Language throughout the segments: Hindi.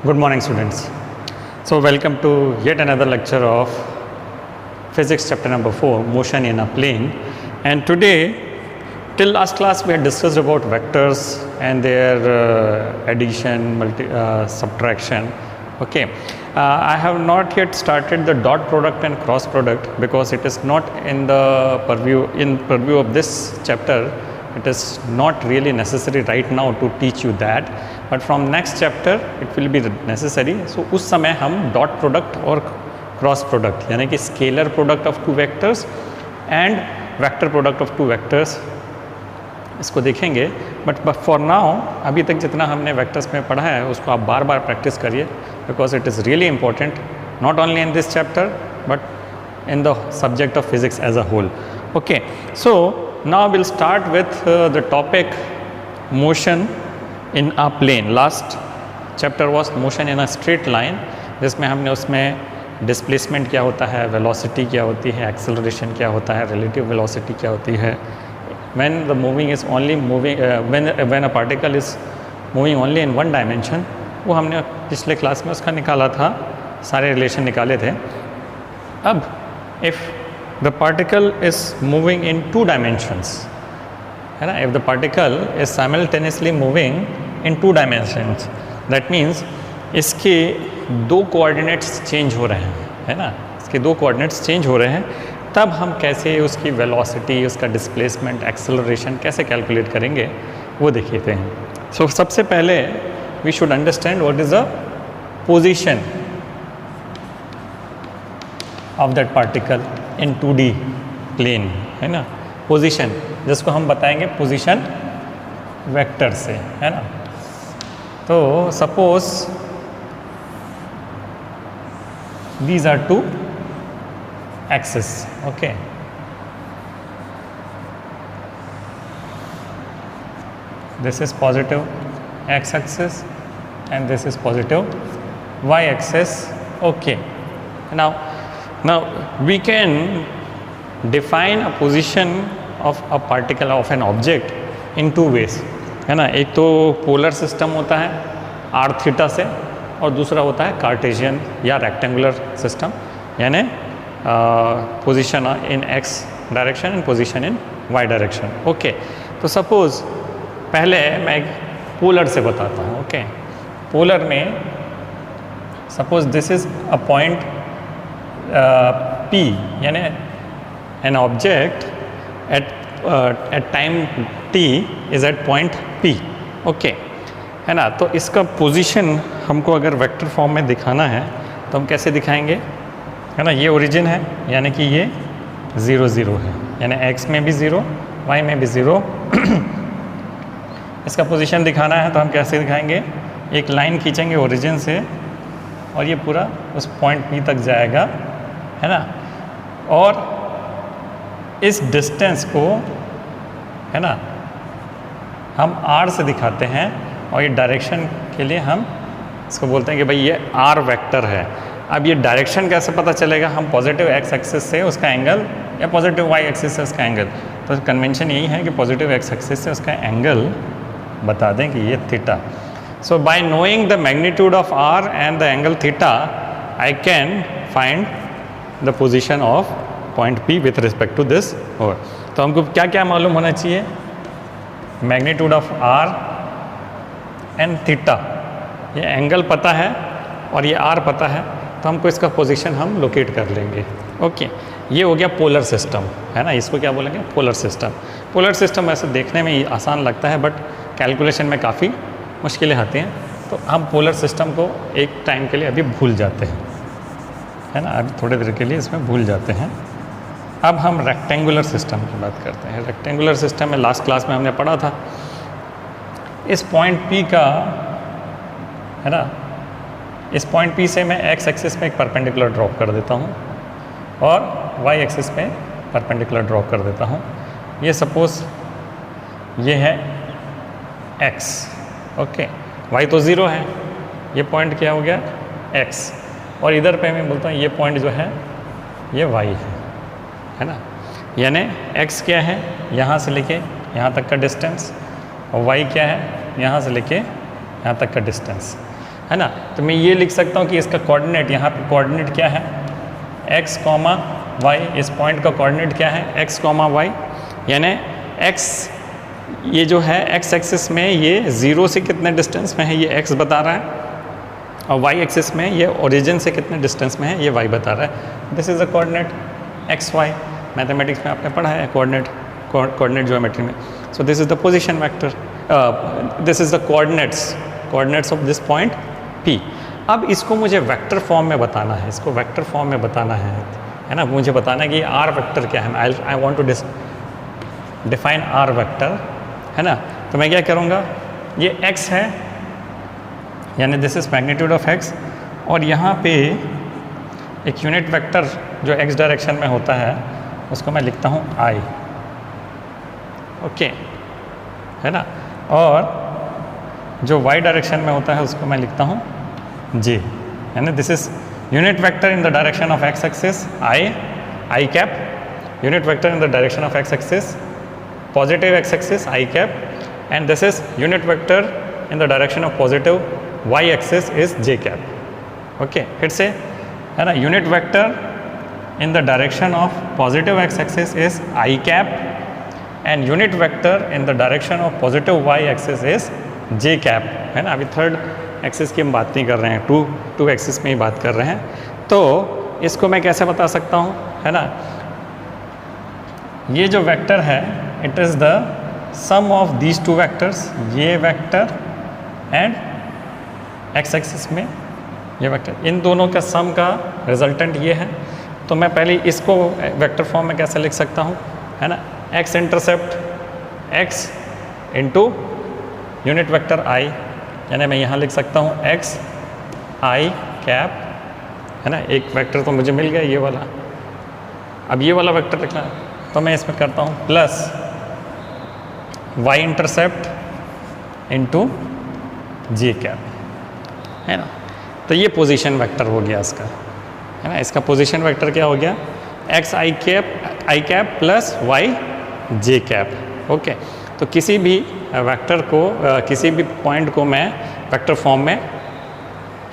Good morning, students. So welcome to yet another lecture of physics chapter number 4, motion in a plane. And today, till last class we had discussed about vectors and their addition, subtraction. Okay, I have not yet started the dot product and cross product because it is not in the purview of this chapter. It is not really necessary right now to teach you that, but from next chapter it will be necessary. So उस समय हम dot product और cross product यानी कि scalar product of two vectors and vector product of two vectors इसको देखेंगे. बट फॉर नाउ अभी तक जितना हमने वेक्टर्स में पढ़ा है उसको आप बार बार प्रैक्टिस करिए because it is really important not only in this chapter but in the subject of physics as a whole. Okay, so now will start with the topic motion in a plane. Last chapter was motion in a straight line जिसमें हमने उसमें डिस्प्लेसमेंट क्या होता है, वेलोसिटी क्या होती है, एक्सेलरेशन क्या होता है, रिलेटिव वेलोसिटी क्या होती है, when the moving is only moving when a particle is moving only in one dimension. वो हमने पिछले क्लास में उसका निकाला था, सारे रिलेशन निकाले थे. अब if the particle is moving in two dimensions, है ना, if the particle is simultaneously moving in two dimensions, that means इसके दो कोऑर्डिनेट्स चेंज हो रहे हैं, है ना, इसके दो कोऑर्डिनेट्स चेंज हो रहे हैं, तब हम कैसे उसकी वेलोसिटी, उसका डिस्प्लेसमेंट, एक्सेलरेशन कैसे कैलकुलेट करेंगे वो देखते हैं. सो सबसे पहले we should understand what is the position of that particle in 2D plane, है ना. पोजीशन जिसको हम बताएंगे पोजीशन वेक्टर से, है ना. तो suppose these are two axis. Okay, this is positive x-axis and this is positive y-axis. Okay, now we can define a position of a particle of an object in two ways, है ना. एक तो पोलर सिस्टम होता है r थीटा से और दूसरा होता है कार्टेशियन या रेक्टेंगुलर सिस्टम, यानी position in x direction and position in y direction. Okay, तो सपोज़ पहले मैं एक पोलर से बताता हूँ. ओके, पोलर में suppose this is a point P, यानी an object at time t is at point P. Okay, है ना. तो इसका पोजीशन हमको अगर वेक्टर फॉर्म में दिखाना है तो हम कैसे दिखाएंगे, है ना. ये ओरिजिन है यानी कि ये 0 0 है, यानी x में भी 0, y में भी 0. इसका पोजीशन दिखाना है तो हम कैसे दिखाएंगे, एक लाइन खींचेंगे ओरिजिन से और ये पूरा उस पॉइंट P तक जाएगा, है ना. और इस डिस्टेंस को, है ना, हम r से दिखाते हैं और ये डायरेक्शन के लिए हम इसको बोलते हैं कि भाई ये r वेक्टर है. अब ये डायरेक्शन कैसे पता चलेगा, हम पॉजिटिव x एक्सिस से उसका एंगल या पॉजिटिव y एक्सिस से उसका एंगल. तो कन्वेंशन यही है कि पॉजिटिव x एक्सिस से उसका एंगल बता दें कि ये theta. So by knowing the magnitude of r and the angle theta I can find the position of point P with respect to this. और तो हमको क्या क्या मालूम होना चाहिए, magnitude of r and theta, ये एंगल पता है और ये r पता है, तो हमको इसका पोजीशन हम लोकेट कर लेंगे. ओके, ये हो गया पोलर सिस्टम, है ना. इसको क्या बोलेंगे, पोलर सिस्टम. पोलर सिस्टम ऐसे देखने में आसान लगता है बट कैलकुलेशन में काफ़ी मुश्किलें आती हैं, तो हम पोलर सिस्टम को एक टाइम के लिए अभी भूल जाते हैं, है ना. अभी थोड़ी देर के लिए इसमें भूल जाते हैं. अब हम रेक्टेंगुलर सिस्टम की बात करते हैं. रेक्टेंगुलर सिस्टम में लास्ट क्लास में हमने पढ़ा था, इस पॉइंट P का, है ना, इस पॉइंट P से मैं x एक्सिस पे एक परपेंडिकुलर ड्रॉप कर देता हूँ और y एक्सिस पे परपेंडिकुलर ड्रॉप कर देता हूँ. ये सपोज ये है x. ओके, y तो 0 है, ये पॉइंट क्या हो गया x, और इधर पे मैं बोलता हूँ ये पॉइंट जो है ये y है ना. यानी x क्या है, यहाँ से लेके यहाँ तक का डिस्टेंस, और y क्या है, यहाँ से लेके यहाँ तक का डिस्टेंस, है ना। तो मैं ये लिख सकता हूँ कि इसका कोऑर्डिनेट, यहाँ पे कोऑर्डिनेट क्या है, x, y, इस पॉइंट का कोऑर्डिनेट क्या है, x, y, यानी x ये जो है x एक्सिस में ये 0 से कितने डिस्टेंस में है ये x बता रहा है, और y एक्सिस में ये ओरिजिन से कितने डिस्टेंस में है ये y बता रहा है। This is a coordinate x, y, mathematics में आपने पढ़ा है कोऑर्डिनेट ज्योमेट्री में। So this is the position vector, this is the coordinates of this point P। अब इसको मुझे वेक्टर फॉर्म में बताना है, इसको वेक्टर फॉर्म में बताना है ना। मुझे बताना है कि R वेक्टर क्या है, I want to define R vector, है ना। तो मैं क्या करूँगा, ये x है यानी this is magnitude of x, और यहाँ पे एक यूनिट वेक्टर जो x डायरेक्शन में होता है उसको मैं लिखता हूँ I, ओके, है ना। और जो y डायरेक्शन में होता है उसको मैं लिखता हूँ J, यानी this is unit vector in the direction of x axis I cap, unit vector in the direction of x axis positive x axis I cap, and this is unit vector in the direction of positive y axis is J cap. Okay, फिर से, है ना, unit vector in the direction of positive x axis is I cap, and unit vector in the direction of positive y axis is J cap, है ना। अभी थर्ड एक्सिस की हम बात नहीं कर रहे हैं, टू एक्सिस में ही बात कर रहे हैं। तो इसको मैं कैसे बता सकता हूँ, है ना, ये जो वेक्टर है it is the sum of these two vectors, ये वेक्टर एंड एक्स एक्सिस में ये वेक्टर, इन दोनों का सम का रिजल्टेंट ये है। तो मैं पहले इसको वेक्टर फॉर्म में कैसे लिख सकता हूँ, है ना, x intercept x into unit vector I, यानी मैं यहाँ लिख सकता हूँ x I कैप, है ना। एक वेक्टर तो मुझे मिल गया ये वाला, अब ये वाला वेक्टर लिखना है तो मैं इसमें करता हूँ plus y intercept into J cap, है ना। तो ये पोजीशन वेक्टर हो गया इसका, है ना। इसका पोजीशन वेक्टर क्या हो गया, x I cap plus y J cap. Okay, तो किसी भी वेक्टर को, किसी भी पॉइंट को मैं वेक्टर फॉर्म में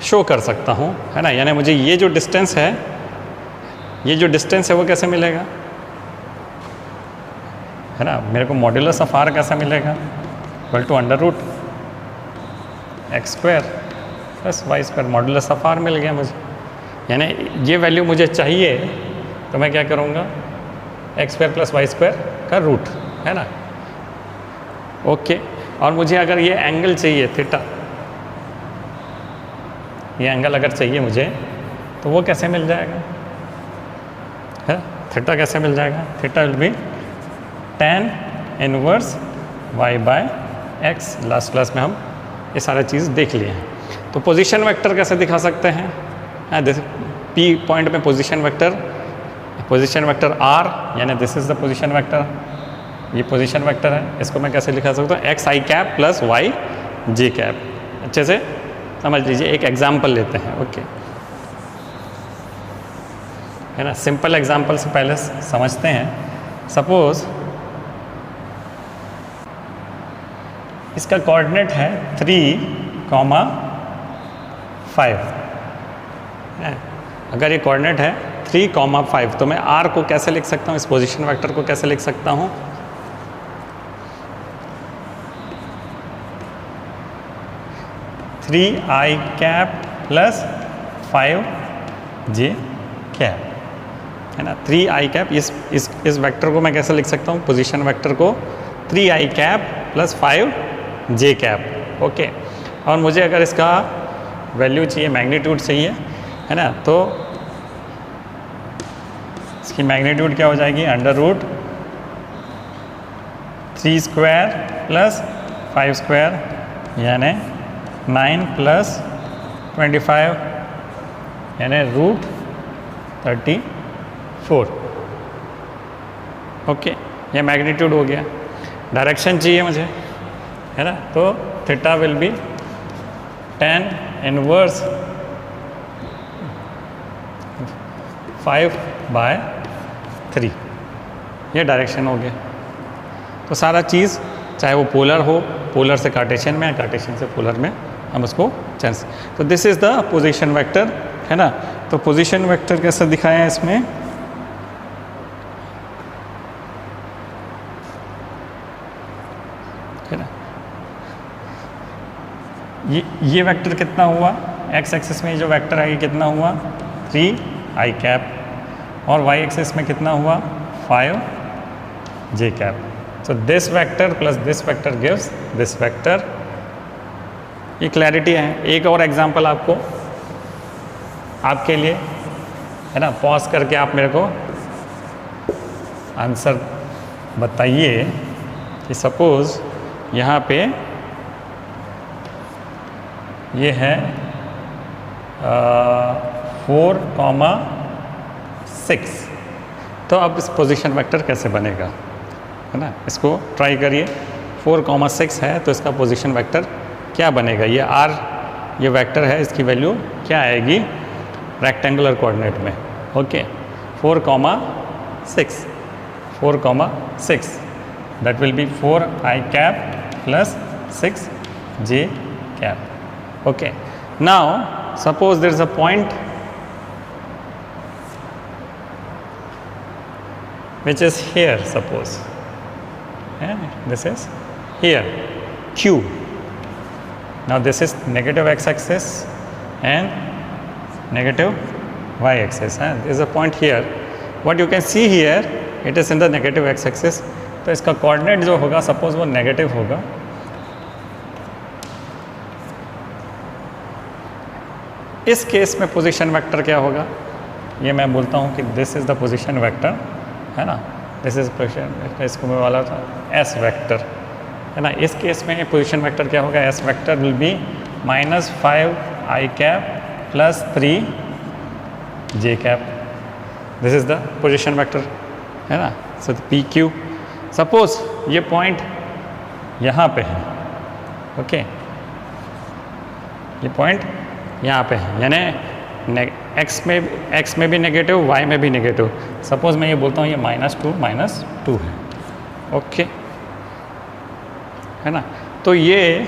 शो कर सकता हूँ, है ना। यानी मुझे ये जो डिस्टेंस है, ये जो डिस्टेंस है वो कैसे मिलेगा, है ना। मेरे को मॉड्यूलस ऑफ R कैसा मिलेगा, equal to under root x square plus y square, modulus of R मिल गया मुझे। यानी ये वैल्यू मुझे चाहिए तो मैं क्या करूँगा, x square plus y square का रूट, है ना। ओके, और मुझे अगर ये एंगल चाहिए थीटा, ये एंगल अगर चाहिए मुझे तो वो कैसे मिल जाएगा, है, थीटा कैसे मिल जाएगा, theta will be tan inverse y by x। Last class में हम ये सारा चीज़ देख लिए हैं। तो पोजीशन वेक्टर कैसे दिखा सकते हैं, जैसे P पॉइंट में पोजीशन वेक्टर R, यानी this is the position vector, ये पोजीशन वेक्टर है, इसको मैं कैसे लिखा सकता हूँ, x I cap plus y J cap. अच्छे से समझ लीजिए, एक एग्जाम्पल लेते हैं, ओके, है ना। सिंपल एग्जाम्पल से पहले समझते हैं। सपोज इसका कोऑर्डिनेट है 3, 5, अगर ये कोऑर्डिनेट है 3, 5, तो मैं R को कैसे लिख सकता हूँ, इस पोजीशन वेक्टर को कैसे लिख सकता हूँ, 3I cap plus 5J cap, है ना। 3I कैप, इस वेक्टर को मैं कैसे लिख सकता हूँ, पोजीशन वेक्टर को 3I cap plus 5J cap. Okay, और मुझे अगर इसका वैल्यू चाहिए, मैग्नीट्यूड चाहिए, है ना, तो इसकी मैग्नीट्यूड क्या हो जाएगी, under root 3 square plus 5 square, यानी 9 प्लस 25, यानी रूट 34। ओके, ये मैग्नीट्यूड हो गया। डायरेक्शन चाहिए मुझे, है ना, तो theta will be tan inverse 5/3, ये डायरेक्शन हो गया। तो सारा चीज़, चाहे वो पोलर हो, पोलर से कार्टेशियन में, कार्टेशियन से पोलर में, हम उसको चांस। तो this is the position vector, है ना। तो पोजीशन वेक्टर कैसे दिखाया है इसमें, है ना। ये वेक्टर कितना हुआ, एक्स एक्सिस में जो वेक्टर है ये कितना हुआ 3i कैप, और वाई एक्सिस में कितना हुआ 5j cap. So this vector plus this vector gives this vector. ये क्लैरिटी है। एक और एग्जांपल आपको आपके लिए, है ना, पॉज करके आप मेरे को आंसर बताइए कि सपोज यहाँ पे ये है 4,6, तो अब इस पोजीशन वेक्टर कैसे बनेगा, है ना। इसको ट्राई करिए। 4,6 है तो इसका पोजीशन वेक्टर क्या बनेगा। ये r ये वेक्टर है, इसकी वैल्यू क्या आएगी रेक्टेंगुलर कोऑर्डिनेट में। Okay 4,6 that will B 4i cap plus 6j cap. Okay, now suppose there is a point which is here, suppose, this is here Q. Now this is negative x-axis and negative y-axis. There is a point here. What you can see here, it is in the negative x-axis. तो इसका कोऑर्डिनेट जो होगा सपोज वो नेगेटिव होगा। इस केस में पोजीशन वेक्टर क्या होगा, ये मैं बोलता हूँ कि this is the position vector, है ना। दिस इज पोजीशन वेक्टर, इसको मैं वाला था एस वेक्टर, है ना। इस केस में पोजीशन वेक्टर क्या होगा, S vector will B -5i cap plus 3j cap. This is the position vector, है ना। सो पी क्यू, सपोज ये पॉइंट यहाँ पे है, ओके ये पॉइंट यहाँ पे है, यानी x में भी नेगेटिव, y में भी नेगेटिव। सपोज मैं ये बोलता हूँ ये -2 है, ओके, है ना। तो ये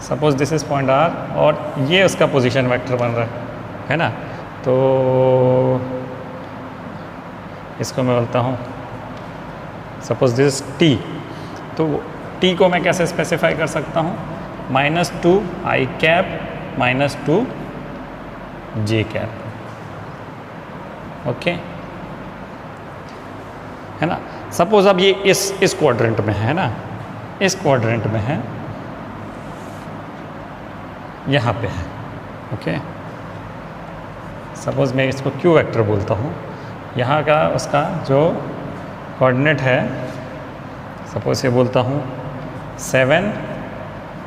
suppose this is point r और ये उसका पोजीशन वेक्टर बन रहा है ना। तो इसको मैं बोलता हूँ सपोज दिस t, तो t को मैं कैसे स्पेसिफाई कर सकता हूँ, -2i cap -2j cap, okay, है ना। सपोज अब ये इस क्वाड्रेंट में है ना, इस क्वाड्रेंट में है, यहाँ पे है, ओके। सपोज मैं इसको क्यू वेक्टर बोलता हूँ, यहाँ का उसका जो कोऑर्डिनेट है, सपोज ये बोलता हूँ 7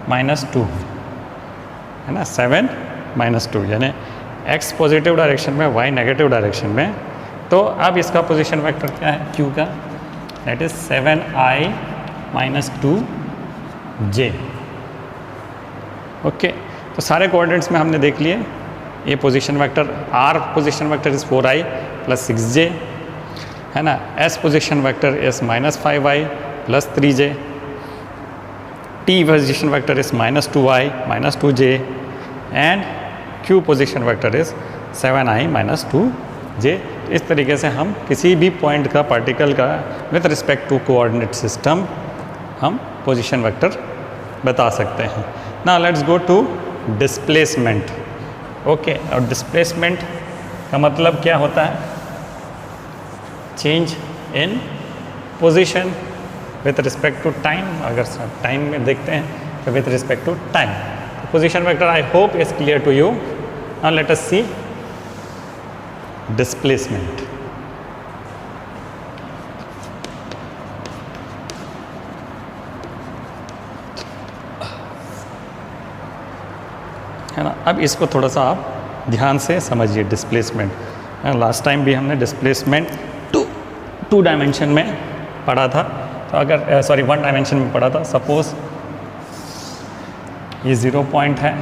-2, है ना। 7 -2 यानी x पॉजिटिव डायरेक्शन में, y नेगेटिव डायरेक्शन में। तो अब इसका पोजीशन वेक्टर क्या है q का, that is 7i -2j, okay. तो सारे कोऑर्डिनेट्स में हमने देख लिए। ये position vector r position vector is 4i plus 6j, है ना। s position vector is -5i plus 3j, t position vector is -2i -2j, and q position vector is 7i -2j। इस तरीके से हम किसी भी पॉइंट का, पार्टिकल का with respect to coordinate system हम पोजीशन वेक्टर बता सकते हैं। Now let's go to displacement, okay. और डिस्प्लेसमेंट का मतलब क्या होता है, change in position with respect to time. अगर टाइम में देखते हैं तो with respect to time. Position vector I hope is clear to you. Now let us see displacement. है ना। अब इसको थोड़ा सा आप ध्यान से समझिए डिस्प्लेसमेंट। लास्ट टाइम भी हमने डिस्प्लेसमेंट टू डायमेंशन में पढ़ा था। तो अगर सॉरी 1 डायमेंशन में पढ़ा था। सपोज ये 0 पॉइंट है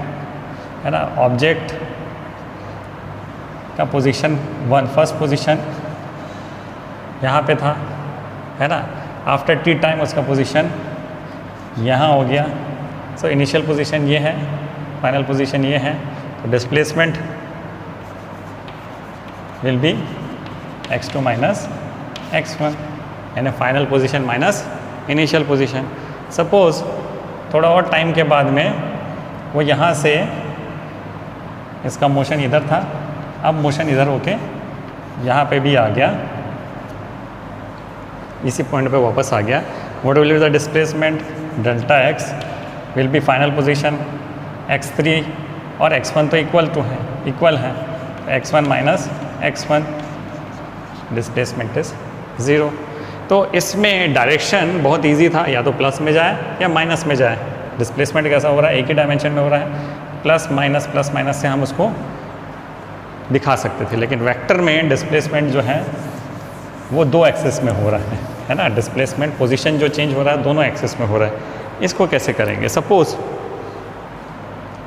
ना। ऑब्जेक्ट का पोजीशन 1, फर्स्ट पोजीशन यहाँ पे था, है ना। आफ्टर t टाइम उसका पोजीशन यहाँ हो गया। सो इनिशियल पोजीशन ये है फाइनल पोजीशन ये है, तो displacement will be x2 minus x1, यानी final position minus initial position. Suppose थोड़ा और टाइम के बाद में वो यहाँ से इसका मोशन इधर था, अब मोशन इधर होके यहाँ पे भी आ गया, इसी पॉइंट पे वापस आ गया। What will be the displacement? Delta x will be final position x3 और x1 तो इक्वल है, x1 minus x1, displacement is 0। तो इसमें डायरेक्शन बहुत इजी था, या तो प्लस में जाए या माइनस में जाए। डिस्प्लेसमेंट कैसा हो रहा है? एक ही डायमेंशन में हो रहा है, प्लस माइनस से हम उसको दिखा सकते थे। लेकिन वेक्टर में डिस्प्लेसमेंट जो है वो 2 एक्सिस में हो रहा है ना। डिस्प्लेसमेंट पोजीशन जो चेंज हो रहा है दोनों एक्सिस में हो रहा है। इसको कैसे करेंगे? Suppose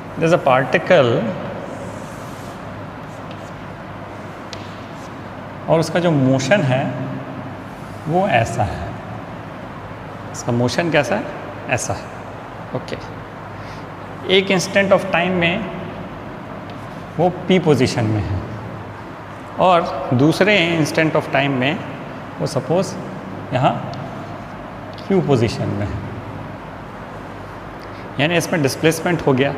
there is a particle और उसका जो मोशन है वो ऐसा है, इसका मोशन कैसा है? ऐसा है। ओके, एक इंस्टेंट ऑफ टाइम में वो p पोजीशन में है और दूसरे इंस्टेंट ऑफ टाइम में वो सपोज यहाँ q पोजीशन में है, यानी इसमें डिस्प्लेसमेंट हो गया।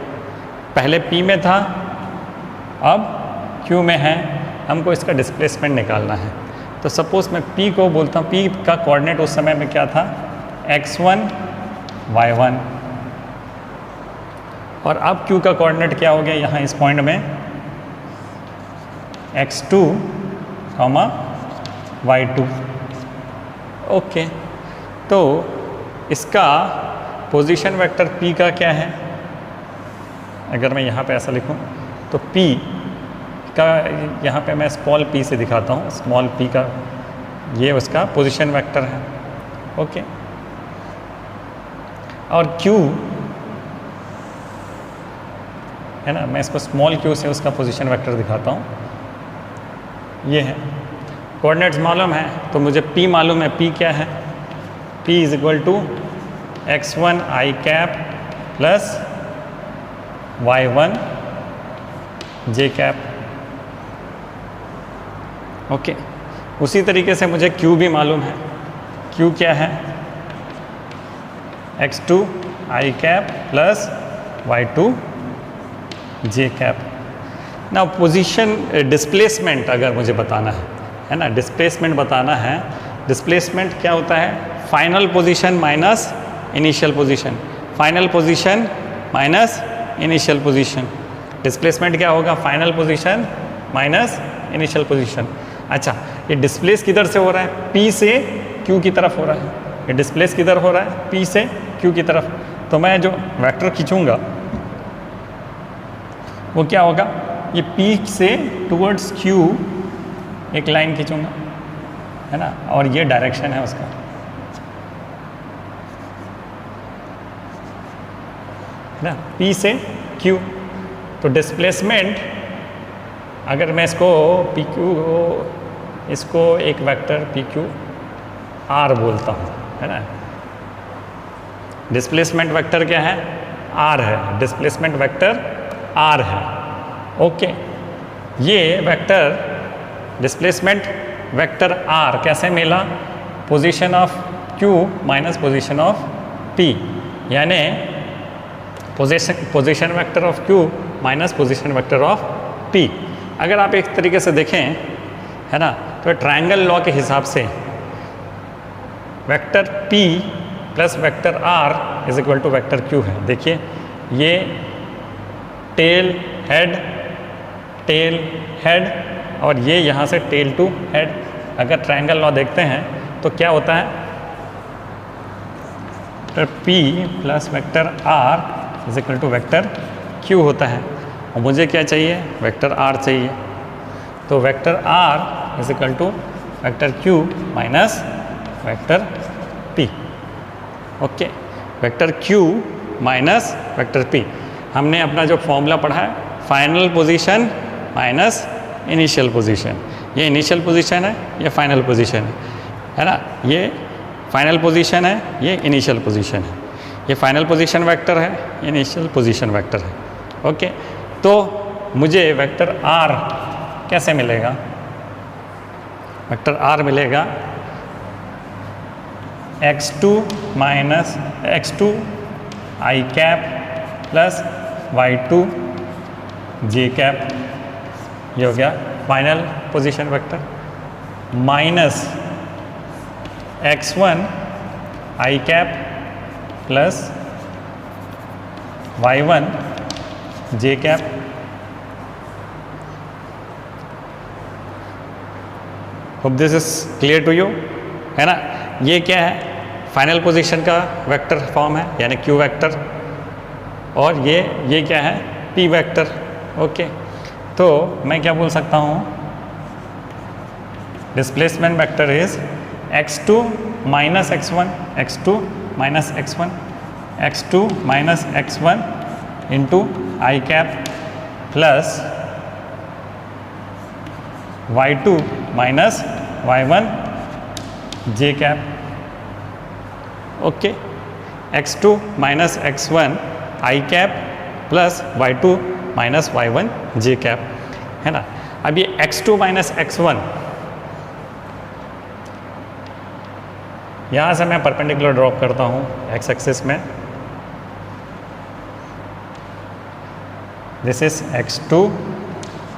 पहले p में था, अब q में है, हमको इसका डिस्प्लेसमेंट निकालना है। तो सपोज मैं p को बोलता हूँ, p का कोऑर्डिनेट उस समय में क्या था? x1 y1, और अब q का कोऑर्डिनेट क्या हो गया यहाँ इस पॉइंट में? x2, y2। ओके, तो इसका पोजीशन वेक्टर p का क्या है? अगर मैं यहाँ पे ऐसा लिखूँ तो p का, यहाँ पे मैं स्मॉल p से दिखाता हूँ, स्मॉल p का ये उसका पोजीशन वेक्टर है। ओके, और q है ना, मैं इसको स्मॉल q से उसका पोजीशन वेक्टर दिखाता हूँ, ये है। कोऑर्डिनेट्स मालूम है तो मुझे p मालूम है, p क्या है? p is equal to x1 i cap plus y1 j cap. Okay, उसी तरीके से मुझे q भी मालूम है। q क्या है? x2 i cap plus y2 j cap. ना पोजीशन डिस्प्लेसमेंट अगर मुझे बताना है ना, डिस्प्लेसमेंट बताना है। डिस्प्लेसमेंट क्या होता है? Final position minus initial position, final position minus initial position. Displacement क्या होगा? Final position minus initial position. अच्छा, ये डिस्प्लेस किधर से हो रहा है? p से q की तरफ हो रहा है। ये डिस्प्लेस किधर हो रहा है? p से q की तरफ। तो मैं जो वेक्टर खींचूंगा वो क्या होगा? ये p से टुवर्ड्स q एक लाइन खींचूंगा, है ना, और ये डायरेक्शन है उसका, है ना, p से q। तो डिस्प्लेसमेंट अगर मैं इसको इसको एक वेक्टर pq r बोलता हूँ, है ना। डिस्प्लेसमेंट वेक्टर क्या है? r है, डिस्प्लेसमेंट वेक्टर r है। ओके, ये वेक्टर डिस्प्लेसमेंट वेक्टर r कैसे मिला? Position of q minus position of p, यानी position vector of q minus position vector of p। अगर आप एक तरीके से देखें, है ना, तो ट्रायंगल लॉ के हिसाब से vector p plus vector r is equal to vector q है। देखिए, ये टेल हेड और ये यहाँ से टेल टू हेड। अगर ट्रायंगल लॉ देखते हैं तो क्या होता है? तो p plus vector r is equal to vector q होता है, और मुझे क्या चाहिए? वेक्टर r चाहिए। तो vector r is equal to vector q minus vector p। Okay, vector q minus vector p। हमने अपना जो फॉर्मूला पढ़ा है, final position minus initial position. ये इनिशियल पोजीशन है, ये फाइनल पोजीशन है ना। ये फाइनल पोजीशन है, ये इनिशियल पोजीशन है। ये फाइनल पोजीशन वेक्टर है, ये इनिशियल पोजीशन वेक्टर है। ओके, तो मुझे वेक्टर r कैसे मिलेगा? वेक्टर r मिलेगा x2 minus x2 i cap plus y2 j cap, ये हो गया final position vector, minus x1 i cap plus y1 j cap. Hope this is clear to you, है ना? ये क्या है? फाइनल पोजीशन का वेक्टर फॉर्म है, यानी q वेक्टर, और ये क्या है? p vector. ओके, तो मैं क्या बोल सकता हूँ? Displacement vector is x2 minus x1, x2 minus x1, x2 minus x1 into I cap plus y2 minus y1 j cap. Okay, x2 minus x1 i cap plus y2 minus y1 j cap, है ना? अब ये x2 माइनस x1, यहाँ से मैं परपेंडिकुलर ड्रॉप करता हूँ x एक्सिस में, this is x2,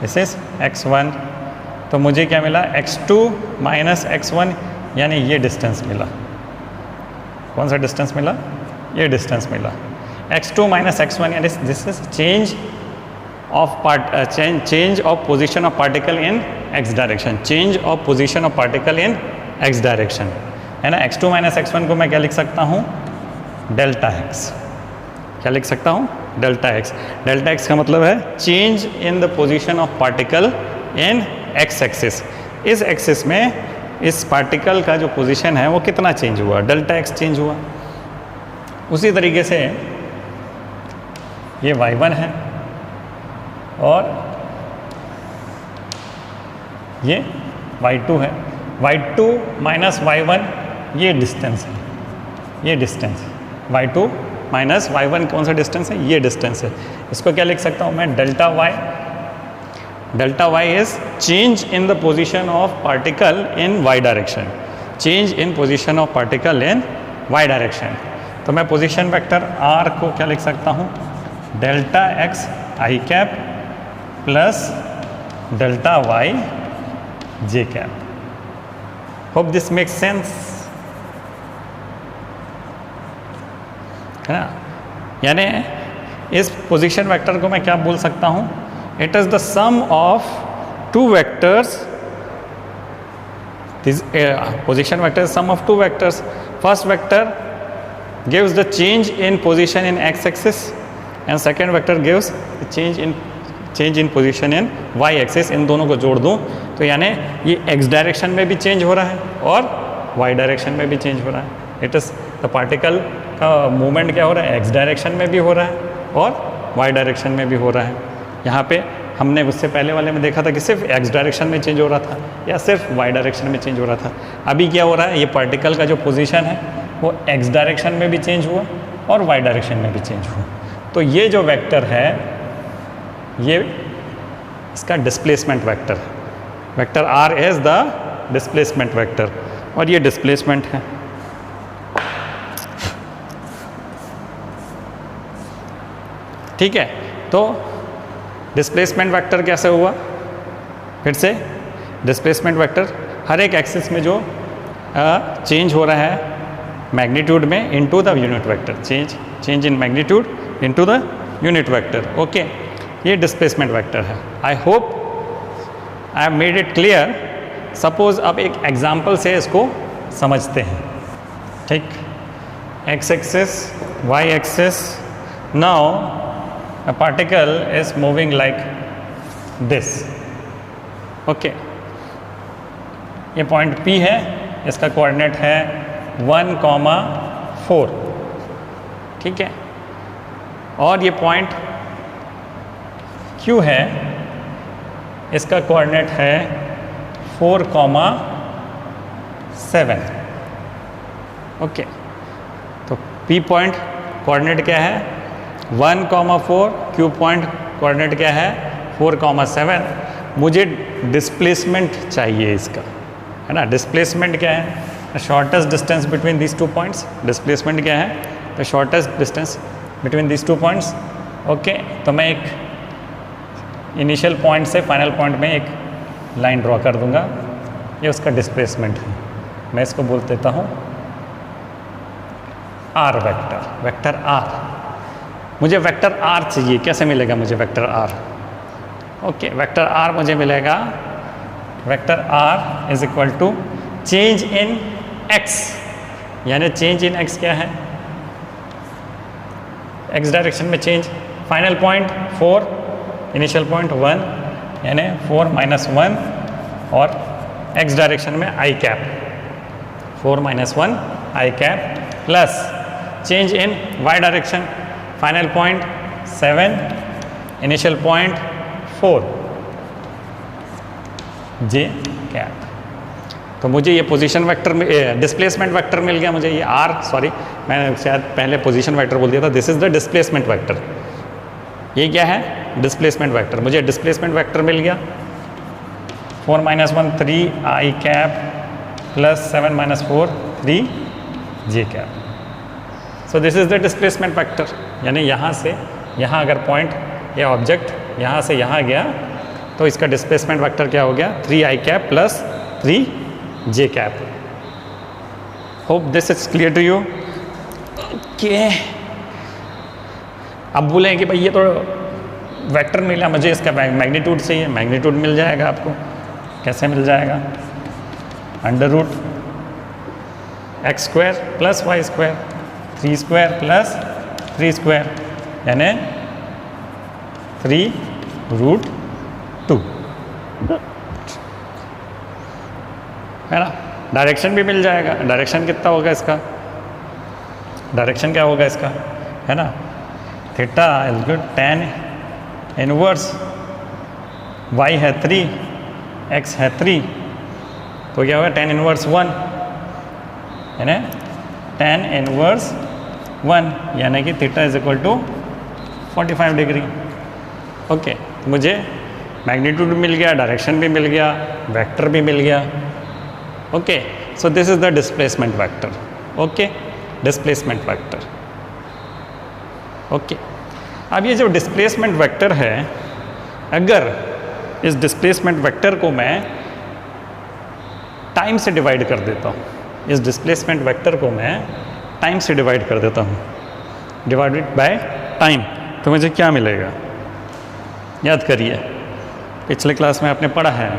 this is x1, तो मुझे क्या मिला? x2 माइनस x1, यानी ये डिस्टेंस मिला। कौन सा डिस्टेंस मिला? ये डिस्टेंस मिला। x2 माइनस x1, यानी this is change of position of particle in x direction, change of position of particle in x direction, है ना? x2 माइनस x1 को मैं क्या लिख सकता हूँ? Delta x। क्या लिख सकता हूँ? Delta x। डेल्टा x का मतलब है change in the position of particle in x axis. इस एक्सिस में इस पार्टिकल का जो पोजीशन है वो कितना चेंज हुआ? डेल्टा x चेंज हुआ। उसी तरीके से ये y1 है और ये y2 है। y2 माइनस y1, ये डिस्टेंस है, ये डिस्टेंस। y2 माइनस y1 कौन सा डिस्टेंस है? ये डिस्टेंस है। इसको क्या लिख सकता हूँ मैं? Delta y। Delta y is change in the position of particle in y direction, change in position of particle in y direction. तो मैं पोजीशन वेक्टर r को क्या लिख सकता हूँ? Delta x i cap plus delta y j cap. Hope this makes sense, है ना? यानी इस पोजीशन वेक्टर को मैं क्या बोल सकता हूँ? It is the sum of two vectors. This position vector is sum of two vectors. First vector gives the change in position in x-axis, and second vector gives the change in position in y-axis. इन दोनों को जोड़ दूँ तो यानी ये x डायरेक्शन में भी चेंज हो रहा है और y डायरेक्शन में भी चेंज हो रहा है। इट इज़ द पार्टिकल का मूवमेंट क्या हो रहा है? x डायरेक्शन में भी हो रहा है और y डायरेक्शन में भी हो रहा है। यहाँ पे हमने उससे पहले वाले में देखा था कि सिर्फ x डायरेक्शन में चेंज हो रहा था या सिर्फ y डायरेक्शन में चेंज हो रहा था। अभी क्या हो रहा है? ये पार्टिकल का जो पोजीशन है वो x डायरेक्शन में भी चेंज हुआ और y डायरेक्शन में भी चेंज हुआ। तो ये जो वेक्टर है ये इसका डिस्प्लेसमेंट वेक्टर है। Vector r is the displacement vector और ये डिस्प्लेसमेंट है। ठीक है, तो डिस्प्लेसमेंट वेक्टर कैसे हुआ? फिर से डिस्प्लेसमेंट वेक्टर हर एक एक्सिस में जो चेंज हो रहा है मैग्नीट्यूड में into the unit vector, change in magnitude into the unit vector. Okay, ये डिस्प्लेसमेंट वेक्टर है। I hope I have made it clear. Suppose अब एक एग्जांपल से इसको समझते हैं। ठीक, x axis, y axis, now a particle is moving like this. Okay, ये पॉइंट P है, इसका कोऑर्डिनेट है 1,4। ठीक है, और ये पॉइंट Q है, इसका कोऑर्डिनेट है 4,7। ओके, तो P पॉइंट कोऑर्डिनेट क्या है? 1,4, Q क्यू पॉइंट कोऑर्डिनेट क्या है 4,7। मुझे डिस्प्लेसमेंट चाहिए इसका, है ना। डिस्प्लेसमेंट क्या है, shortest distance between these 2 points. Displacement क्या है, the shortest distance between these 2 points. Okay, तो मैं एक इनिशियल पॉइंट से फाइनल पॉइंट में एक लाइन ड्रॉ कर दूंगा, ये उसका डिस्प्लेसमेंट है। मैं इसको बोल देता हूँ आर वेक्टर, वेक्टर आर। मुझे वेक्टर आर चाहिए, कैसे मिलेगा मुझे vector R? Okay, vector R मुझे मिलेगा, vector R is equal to change in X, यानी चेंज इन एक्स क्या है, एक्स डायरेक्शन में change. Final point 4, initial point 1, यानी 4 - 1, और एक्स डायरेक्शन में I cap 4 - 1 I cap, plus change in Y direction, final point 7, initial point 4 J cap. तो मुझे ये पोजीशन वेक्टर में डिस्प्लेसमेंट वेक्टर मिल गया मुझे, ये आर, सॉरी मैंने शायद पहले पोजीशन वेक्टर बोल दिया था, this is the displacement vector. ये क्या है, डिस्प्लेसमेंट वेक्टर। मुझे डिस्प्लेसमेंट वेक्टर मिल गया 4 - 1 3 I cap plus 7 - 4 3 J cap. So this is the displacement vector, यानी यहाँ से यहाँ अगर पॉइंट या ऑब्जेक्ट यहाँ से यहाँ गया तो इसका डिस्प्लेसमेंट वेक्टर क्या हो गया 3 I cap plus 3 J cap. Hope this is clear to you. Okay, अब बोलें कि भाई ये तो वेक्टर मिला मुझे, इसका मैग्नीट्यूड चाहिए। मैग्नीट्यूड मिल जाएगा आपको, कैसे मिल जाएगा, √x² प्लस y² 3² प्लस 3², यानी 3√2, है ना। डायरेक्शन भी मिल जाएगा, डायरेक्शन कितना होगा इसका, डायरेक्शन क्या होगा इसका, है ना, theta is good tan inverse y है 3, x है 3, तो क्या होगा tan इनवर्स 1, यानी tan इनवर्स 1, यानी कि theta is equal to 45 degree. Okay, मुझे मैग्नीट्यूड मिल गया, डायरेक्शन भी मिल गया, वेक्टर भी मिल गया। Okay, so this is the displacement vector. Okay, displacement vector. Okay, अब ये जो डिस्प्लेसमेंट वेक्टर है, अगर इस डिस्प्लेसमेंट वेक्टर को मैं टाइम से डिवाइड कर देता हूँ, इस डिस्प्लेसमेंट वेक्टर को मैं टाइम से डिवाइड कर देता हूँ, डिवाइडेड बाय टाइम, तो मुझे क्या मिलेगा? याद करिए, पिछले क्लास में आपने पढ़ा है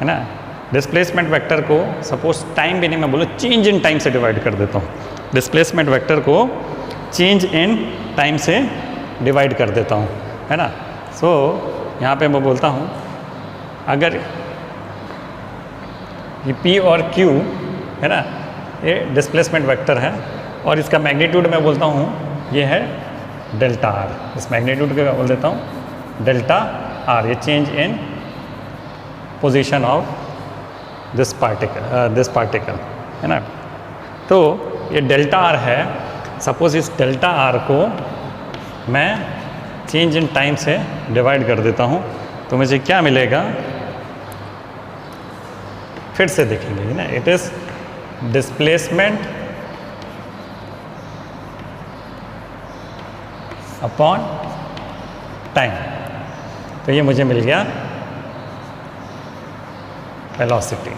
ना, डिस्प्लेसमेंट वेक्टर को सपोज टाइम भी नहीं, मैं बोलूँ चेंज इन टाइम से डिवाइड कर देता हूँ। डिस्प्लेसमेंट वेक्टर को चेंज इन टाइम से डिवाइड कर देता हूँ, है ना। सो यहाँ पे मैं बोलता हूँ, अगर ये P और Q है ना, ये डिस्प्लेसमेंट वेक्टर है, और इसका मैग्नीट्यूड मैं बोलता हूँ ये है डेल्टा आर। इस मैग्नीट्यूड का बोल देता हूँ डेल्टा आर, ये change in position of this particle, है ना। तो ये डेल्टा आर है, सपोज इस डेल्टा आर को मैं चेंज इन टाइम से डिवाइड कर देता हूँ, तो मुझे क्या मिलेगा? फिर से देखेंगे ना, it is displacement upon time, तो ये मुझे मिल गया वेलोसिटी।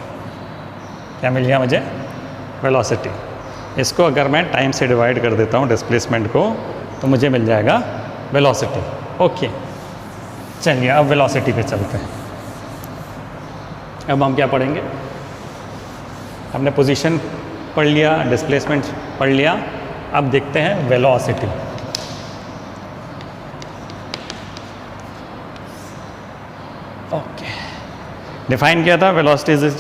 क्या मिल गया मुझे? वेलोसिटी। इसको अगर मैं टाइम से डिवाइड कर देता हूँ डिस्प्लेसमेंट को, तो मुझे मिल जाएगा वेलोसिटी। ओके, चलिए अब वेलोसिटी पे चलते हैं। अब हम क्या पढ़ेंगे? हमने पोजीशन पढ़ लिया, डिस्प्लेसमेंट पढ़ लिया, अब देखते हैं वेलोसिटी। ओके, डिफाइन किया था velocity is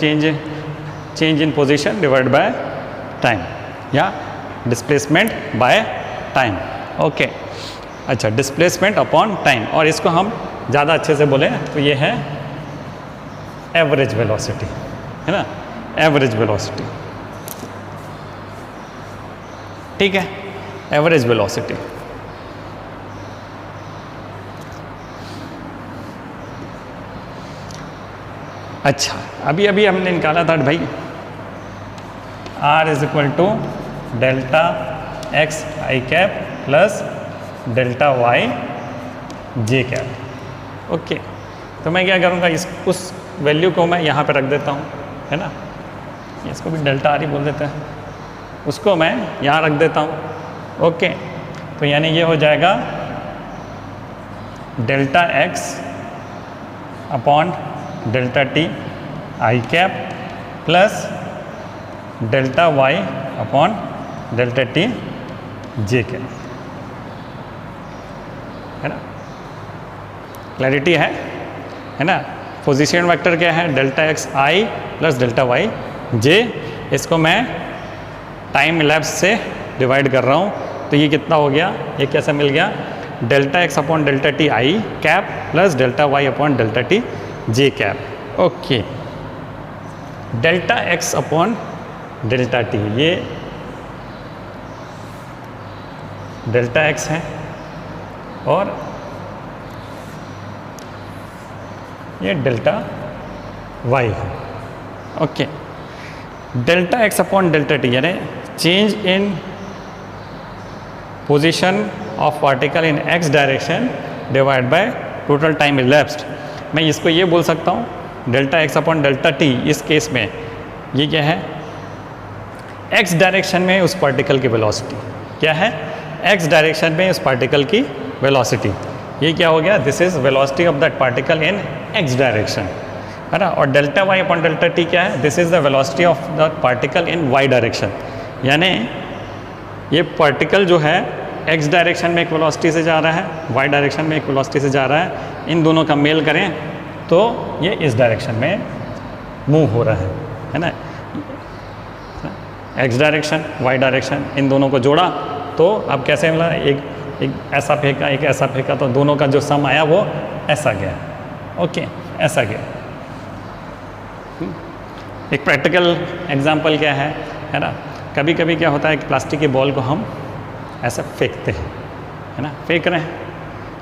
change in position divide by time, या डिस्प्लेसमेंट बाय टाइम। ओके, अच्छा, डिस्प्लेसमेंट अपॉन टाइम, और इसको हम ज़्यादा अच्छे से बोले तो ये है एवरेज वेलोसिटी, है ना, एवरेज वेलोसिटी। ठीक है, एवरेज वेलोसिटी। अच्छा, अभी अभी हमने निकाला था भाई r is equal to delta x i cap plus delta y j cap. Okay, तो मैं क्या करूँगा, इस उस वैल्यू को मैं यहाँ पे रख देता हूँ, है ना, इसको भी डेल्टा आर ही बोल देते हैं, उसको मैं यहाँ रख देता हूँ। ओके, तो यानी ये हो जाएगा delta x upon delta T I cap plus delta Y upon delta T J cap, है ना। क्लैरिटी है ना। पोजीशन वेक्टर क्या है, delta x i plus delta y j, इसको मैं टाइम इलैप्स से डिवाइड कर रहा हूँ, तो ये कितना हो गया, ये कैसे मिल गया, delta x upon delta T I cap plus delta Y upon delta T J cap. Okay, delta x upon delta T, ये डेल्टा एक्स है और ये डेल्टा वाई है। Okay, delta x upon delta T यानी change in position of particle in x direction divide by total time elapsed. मैं इसको ये बोल सकता हूँ delta x upon delta T, इस केस में ये क्या है, एक्स डायरेक्शन में उस पार्टिकल की वेलोसिटी क्या है, एक्स डायरेक्शन में उस पार्टिकल की वेलोसिटी, ये क्या हो गया, this is velocity of that particle in x direction, है ना। और delta Y upon delta t क्या है, this is the velocity of the particle in Y direction, यानी ये पार्टिकल जो है एक्स डायरेक्शन में एक वेलोसिटी से जा रहा है, वाई डायरेक्शन में एक वेलोसिटी से जा रहा है, इन दोनों का मेल करें तो ये इस डायरेक्शन में मूव हो रहा है ना। एक्स डायरेक्शन वाई डायरेक्शन, इन दोनों को जोड़ा तो अब कैसे मिला, एक ऐसा फेंका एक ऐसा फेंका, तो दोनों का जो सम आया वो ऐसा गया। ओके, ऐसा गया। एक प्रैक्टिकल एग्जांपल क्या है ना, कभी कभी क्या होता है कि प्लास्टिक की बॉल को हम ऐसा फेंकते हैं, है ना, फेंक रहे हैं,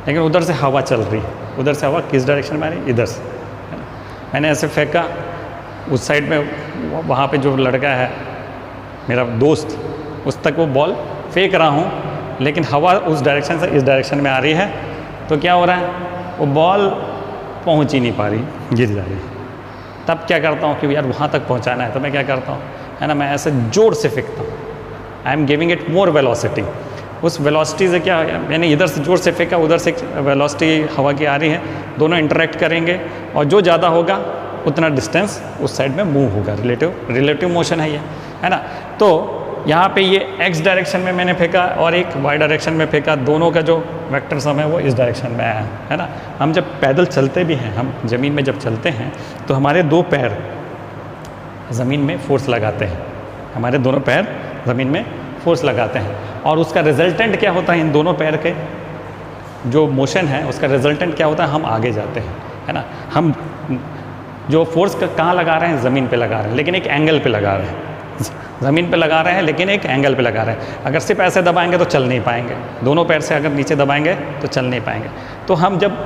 लेकिन उधर से हवा चल रही है, उधर से हवा किस डायरेक्शन में आ रही है, इधर से, है ना। मैंने ऐसे फेंका, उस साइड में वहाँ पे जो लड़का है मेरा दोस्त, उस तक वो बॉल फेंक रहा हूँ, लेकिन हवा उस डायरेक्शन से इस डायरेक्शन में आ रही है, तो क्या हो रहा है, वो बॉल पहुँच ही नहीं पा रही, गिर जा रही है। तब क्या करता हूँ कि यार वहाँ तक पहुँचाना है, तो मैं क्या करता हूँ, है ना, मैं ऐसे जोर से फेंकता हूँ, I am giving it more velocity. उस वेलोसिटी से क्या, मैंने इधर से जोर से फेंका, उधर से वेलोसिटी हवा की आ रही है, दोनों इंटरेक्ट करेंगे और जो ज़्यादा होगा उतना डिस्टेंस उस साइड में मूव होगा, रिलेटिव मोशन है ये, है ना। तो यहाँ पे ये एक्स डायरेक्शन में मैंने फेंका और एक वाई डायरेक्शन में फेंका, दोनों का जो वेक्टर सम है वो इस डायरेक्शन में आया है ना। हम जब पैदल चलते भी हैं, हम ज़मीन में जब चलते हैं तो हमारे दो पैर ज़मीन में फोर्स लगाते हैं, हमारे दोनों पैर ज़मीन में फोर्स लगाते हैं, और उसका रिजल्टेंट क्या होता है, इन दोनों पैर के जो मोशन है उसका रिजल्टेंट क्या होता है, हम आगे जाते हैं, है ना। हम जो फोर्स कहाँ लगा रहे हैं, ज़मीन पे लगा रहे हैं, लेकिन एक एंगल पे लगा रहे हैं, ज़मीन पे लगा रहे हैं लेकिन एक एंगल पे लगा रहे हैं। अगर सिर्फ ऐसे दबाएंगे तो चल नहीं पाएंगे, दोनों पैर से अगर नीचे दबाएंगे तो चल नहीं पाएंगे। तो हम जब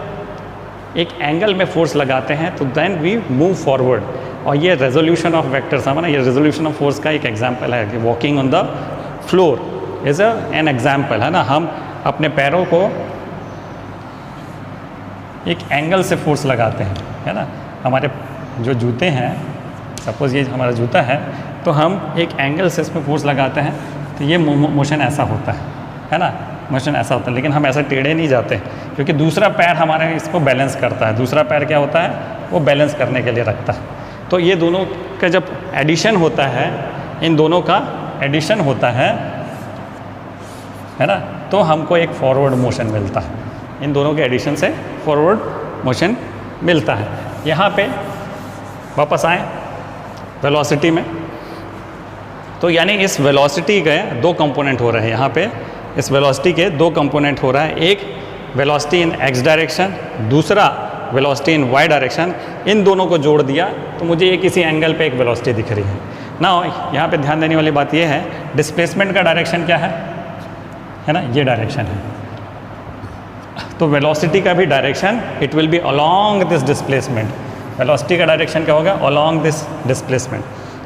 एक एंगल में फोर्स लगाते हैं तो देन वी मूव फॉरवर्ड, और ये रेजोल्यूशन ऑफ वेक्टर सम है ना, ये रेजोल्यूशन ऑफ फोर्स का एक एग्जाम्पल है कि walking on the floor is an example, है ना। हम अपने पैरों को एक एंगल से फोर्स लगाते हैं, है ना। हमारे जो जूते हैं, सपोज ये हमारा जूता है, तो हम एक एंगल से इसमें फोर्स लगाते हैं तो ये मोशन ऐसा होता है ना, मोशन ऐसा होता है, लेकिन हम ऐसा टेढ़े नहीं जाते क्योंकि दूसरा पैर हमारे इसको बैलेंस करता है। दूसरा पैर क्या होता है, वो बैलेंस करने के लिए रखता है। तो ये दोनों का जब एडिशन होता है, इन दोनों का एडिशन होता है ना, तो हमको एक फॉरवर्ड मोशन मिलता है। इन दोनों के एडिशन से फॉरवर्ड मोशन मिलता है। यहाँ पे वापस आए वेलोसिटी में, तो यानी इस वेलोसिटी के दो कंपोनेंट हो रहे हैं यहाँ पे, इस वेलोसिटी के दो कंपोनेंट हो रहा है, एक वेलोसिटी इन एक्स डायरेक्शन, दूसरा वेलोसिटी इन वाई डायरेक्शन। इन दोनों को जोड़ दिया तो मुझे ये किसी एंगल पे एक वेलोसिटी दिख रही है ना। यहाँ पे ध्यान देने वाली बात ये है, डिस्प्लेसमेंट का डायरेक्शन क्या है ना, ये डायरेक्शन है, तो वेलोसिटी का भी direction it will be along this displacement. Velocity का डायरेक्शन क्या होगा, अलोंग दिस डिस्प्लेसमेंट.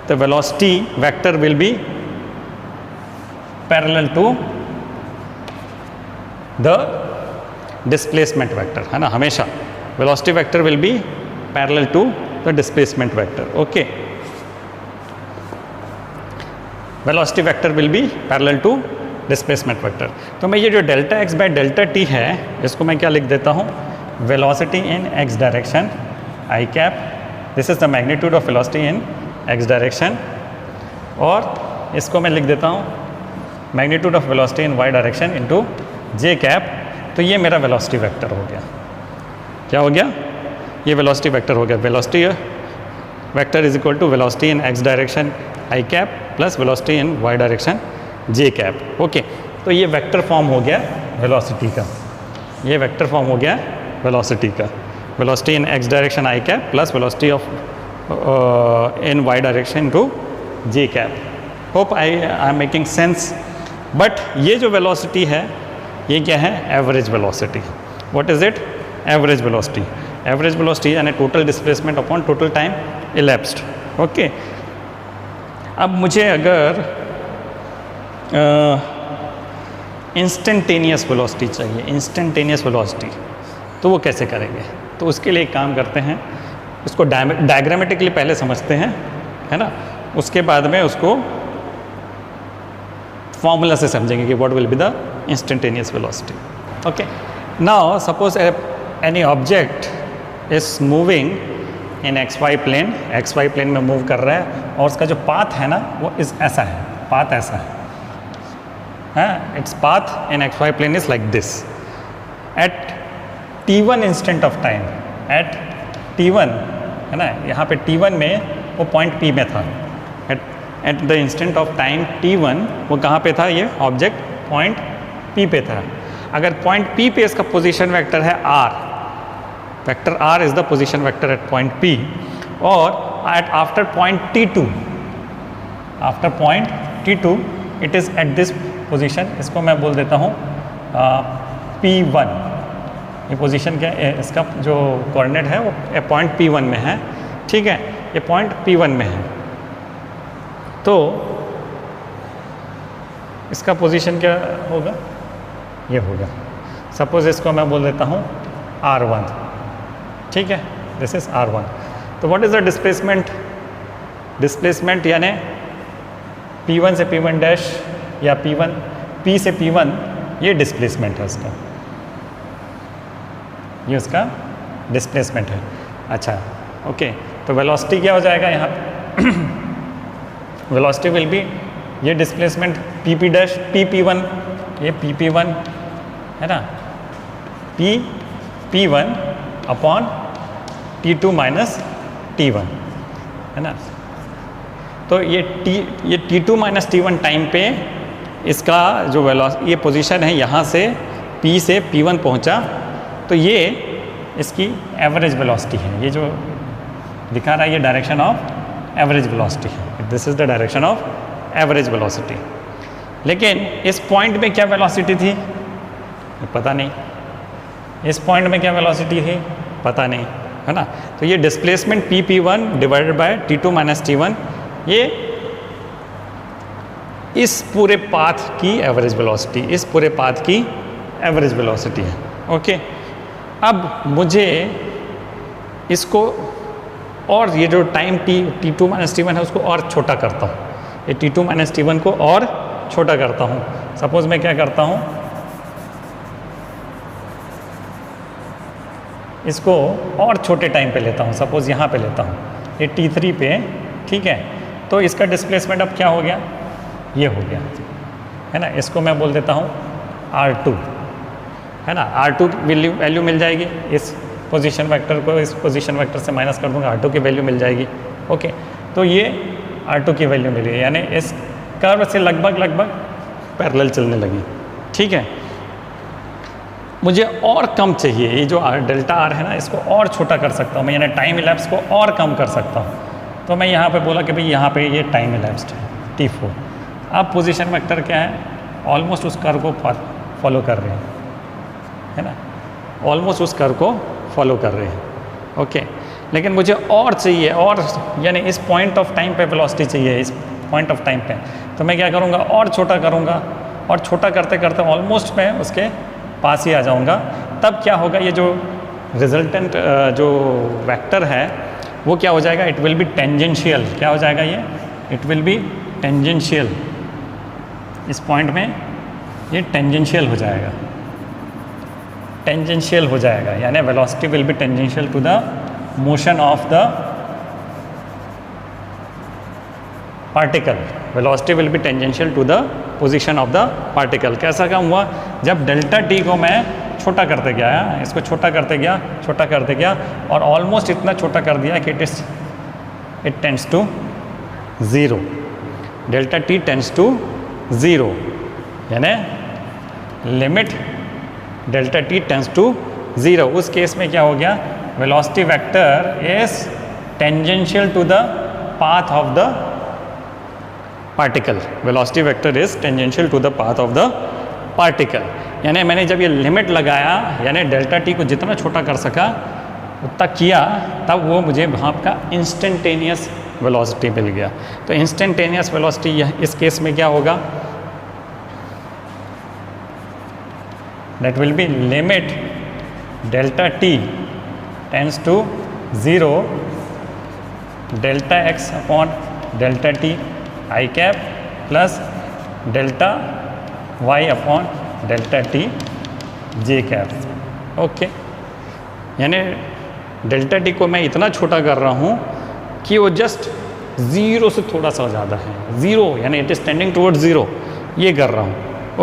तो velocity vector will be parallel to the displacement vector, है ना. हमेशा velocity vector will be parallel to the displacement vector. Okay, velocity vector will be parallel to displacement vector. तो मैं ये जो delta x by delta t है इसको मैं क्या लिख देता हूँ, velocity in x direction I cap. This is the magnitude of velocity in x direction. और इसको मैं लिख देता हूँ magnitude of velocity in Y direction into j cap. तो ये मेरा वेलोसिटी वेक्टर हो गया. क्या हो गया, ये वेलोसिटी वेक्टर हो गया. Velocity vector is equal to velocity in x direction I cap plus velocity in Y direction j cap. Okay, तो ये वेक्टर फॉर्म हो गया वेलोसिटी का. ये वेक्टर फॉर्म हो गया वेलोसिटी का. Velocity in x direction I cap plus velocity of in Y direction to J cap. Hope I am making sense. But ये जो वेलोसिटी है ये क्या है, average velocity. What is it, average velocity. Average velocity यानी total displacement upon total time elapsed. Okay, अब मुझे अगर इंस्टेंटेनियस वेलोसिटी चाहिए, इंस्टेंटेनियस वेलोसिटी, तो वो कैसे करेंगे. तो उसके लिए एक काम करते हैं, उसको डायग्रामेटिकली पहले समझते हैं, है ना. उसके बाद में उसको फॉर्मूला से समझेंगे कि what will be the instantaneous velocity. Okay, now suppose any object is moving in x y plane. X y plane में मूव कर रहा है और उसका जो पाथ है ना वो इस ऐसा है, पाथ ऐसा है. Its path in x y plane is like this. At t1 instant of time, at t1, है ना, यहाँ पे t1 में वो पॉइंट P में था. At the instant of time t1 वो कहाँ पे था, ये ऑब्जेक्ट पॉइंट P पे था. अगर पॉइंट P पे इसका पोजीशन वेक्टर है r, vector r is the position vector at point P. और at after point t2, after point t2 it is at this position. इसको मैं बोल देता हूँ P1. ये पोजीशन क्या है, इसका जो कोऑर्डिनेट है वो पॉइंट P1 में है. ठीक है, ये पॉइंट P1 में है. तो इसका पोजीशन क्या होगा, ये होगा. सपोज इसको मैं बोल देता हूँ R1. ठीक है, दिस इज R1. तो what is the displacement, displacement यानी P1 से P1 डैश या P से P1, ये डिस्प्लेसमेंट है उसका, ये उसका डिस्प्लेसमेंट है. अच्छा, ओके, तो वेलोसिटी क्या हो जाएगा यहाँ वेलोसिटी विल बी, ये डिस्प्लेसमेंट PP डैश PP1, ये PP1 है ना, P1 upon T2 minus T1, है ना. तो ये T2 माइनस T1 टाइम पे इसका जो वेलोसिटी, ये पोजीशन है यहाँ से P से P1 पहुँचा, तो ये इसकी एवरेज वेलोसिटी है. ये जो दिखा रहा है ये डायरेक्शन ऑफ एवरेज वेलोसिटी है. This is the direction of average velocity. लेकिन इस पॉइंट में क्या वेलोसिटी थी, पता नहीं. इस पॉइंट में क्या वेलोसिटी थी, पता नहीं, है ना. तो ये displacement P1 divided by T2 minus T1, ये इस पूरे पाथ की एवरेज वेलोसिटी, इस पूरे पाथ की एवरेज वेलोसिटी है. ओके, अब मुझे इसको और ये जो टाइम T2 माइनस T1 है उसको और छोटा करता हूँ. ये T2 माइनस T1 को और छोटा करता हूँ. सपोज मैं क्या करता हूँ, इसको और छोटे टाइम पे लेता हूँ. सपोज यहाँ पे लेता हूँ, ये T3 पे. ठीक है, तो इसका डिस्प्लेसमेंट अब क्या हो गया, ये हो गया, है ना. इसको मैं बोल देता हूँ R2, है ना. R2 वैल्यू मिल जाएगी, इस पोजीशन वेक्टर को इस पोजीशन वेक्टर से माइनस कर दूंगा, R2 की वैल्यू मिल जाएगी. ओके, तो ये R2 की वैल्यू मिली, यानी इस कर्व से लगभग पैरेलल चलने लगी. ठीक है, मुझे और कम चाहिए, ये जो डेल्टा R है ना, इसको और छोटा कर सकता हूँ मैं, यानी टाइम इलैप्स को और कम कर सकता हूँ. तो मैं यहाँ पे बोला कि भाई यहाँ पे ये टाइम इलैप्स्ड है T4. अब पोजीशन वेक्टर क्या है, ऑलमोस्ट उस कर्व को फॉलो कर रहे हैं, है ना, ऑलमोस्ट उस कर्व को फॉलो कर रहे हैं. ओके, लेकिन मुझे और चाहिए, और यानी इस पॉइंट ऑफ टाइम पे वेलोसिटी चाहिए, इस पॉइंट ऑफ टाइम पे, तो मैं क्या करूँगा, और छोटा करूँगा, और छोटा करते करते ऑलमोस्ट मैं उसके पास ही आ जाऊँगा। तब क्या होगा, ये जो रिजल्टेंट जो वेक्टर है वो क्या हो जाएगा, इट विल बी टेंजेंशियल। क्या हो जाएगा ये, इट विल बी टेंजेंशियल। इस पॉइंट में ये टेंजेंशियल हो जाएगा, टेंजेंशियल हो जाएगा, यानी velocity will be tangential to the motion of the particle. Velocity will be tangential to the position of the particle. कैसा काम हुआ, जब डेल्टा टी को मैं छोटा करते गया, इसको छोटा करते गया, छोटा करते गया, और ऑलमोस्ट इतना छोटा कर दिया कि it tends to zero. Delta T tends to zero, यानी limit delta T tends to zero. उस केस में क्या हो गया, velocity vector is tangential to the path of the particle. Velocity vector is tangential to the path of the particle. यानी मैंने जब ये लिमिट लगाया, यानी डेल्टा टी को जितना छोटा कर सका उतना किया, तब वो मुझे वहाँ का इंस्टेंटेनियस वेलोसिटी मिल गया। तो इंस्टेंटेनियस वेलोसिटी इस केस में क्या होगा, that will be limit delta T tends to zero, delta x upon delta T I cap plus delta Y upon delta T J cap. Okay, यानी डेल्टा टी को मैं इतना छोटा कर रहा हूँ कि वो जस्ट ज़ीरो से थोड़ा सा ज़्यादा है, ज़ीरो यानी it is tending towards zero, ये कर रहा हूँ।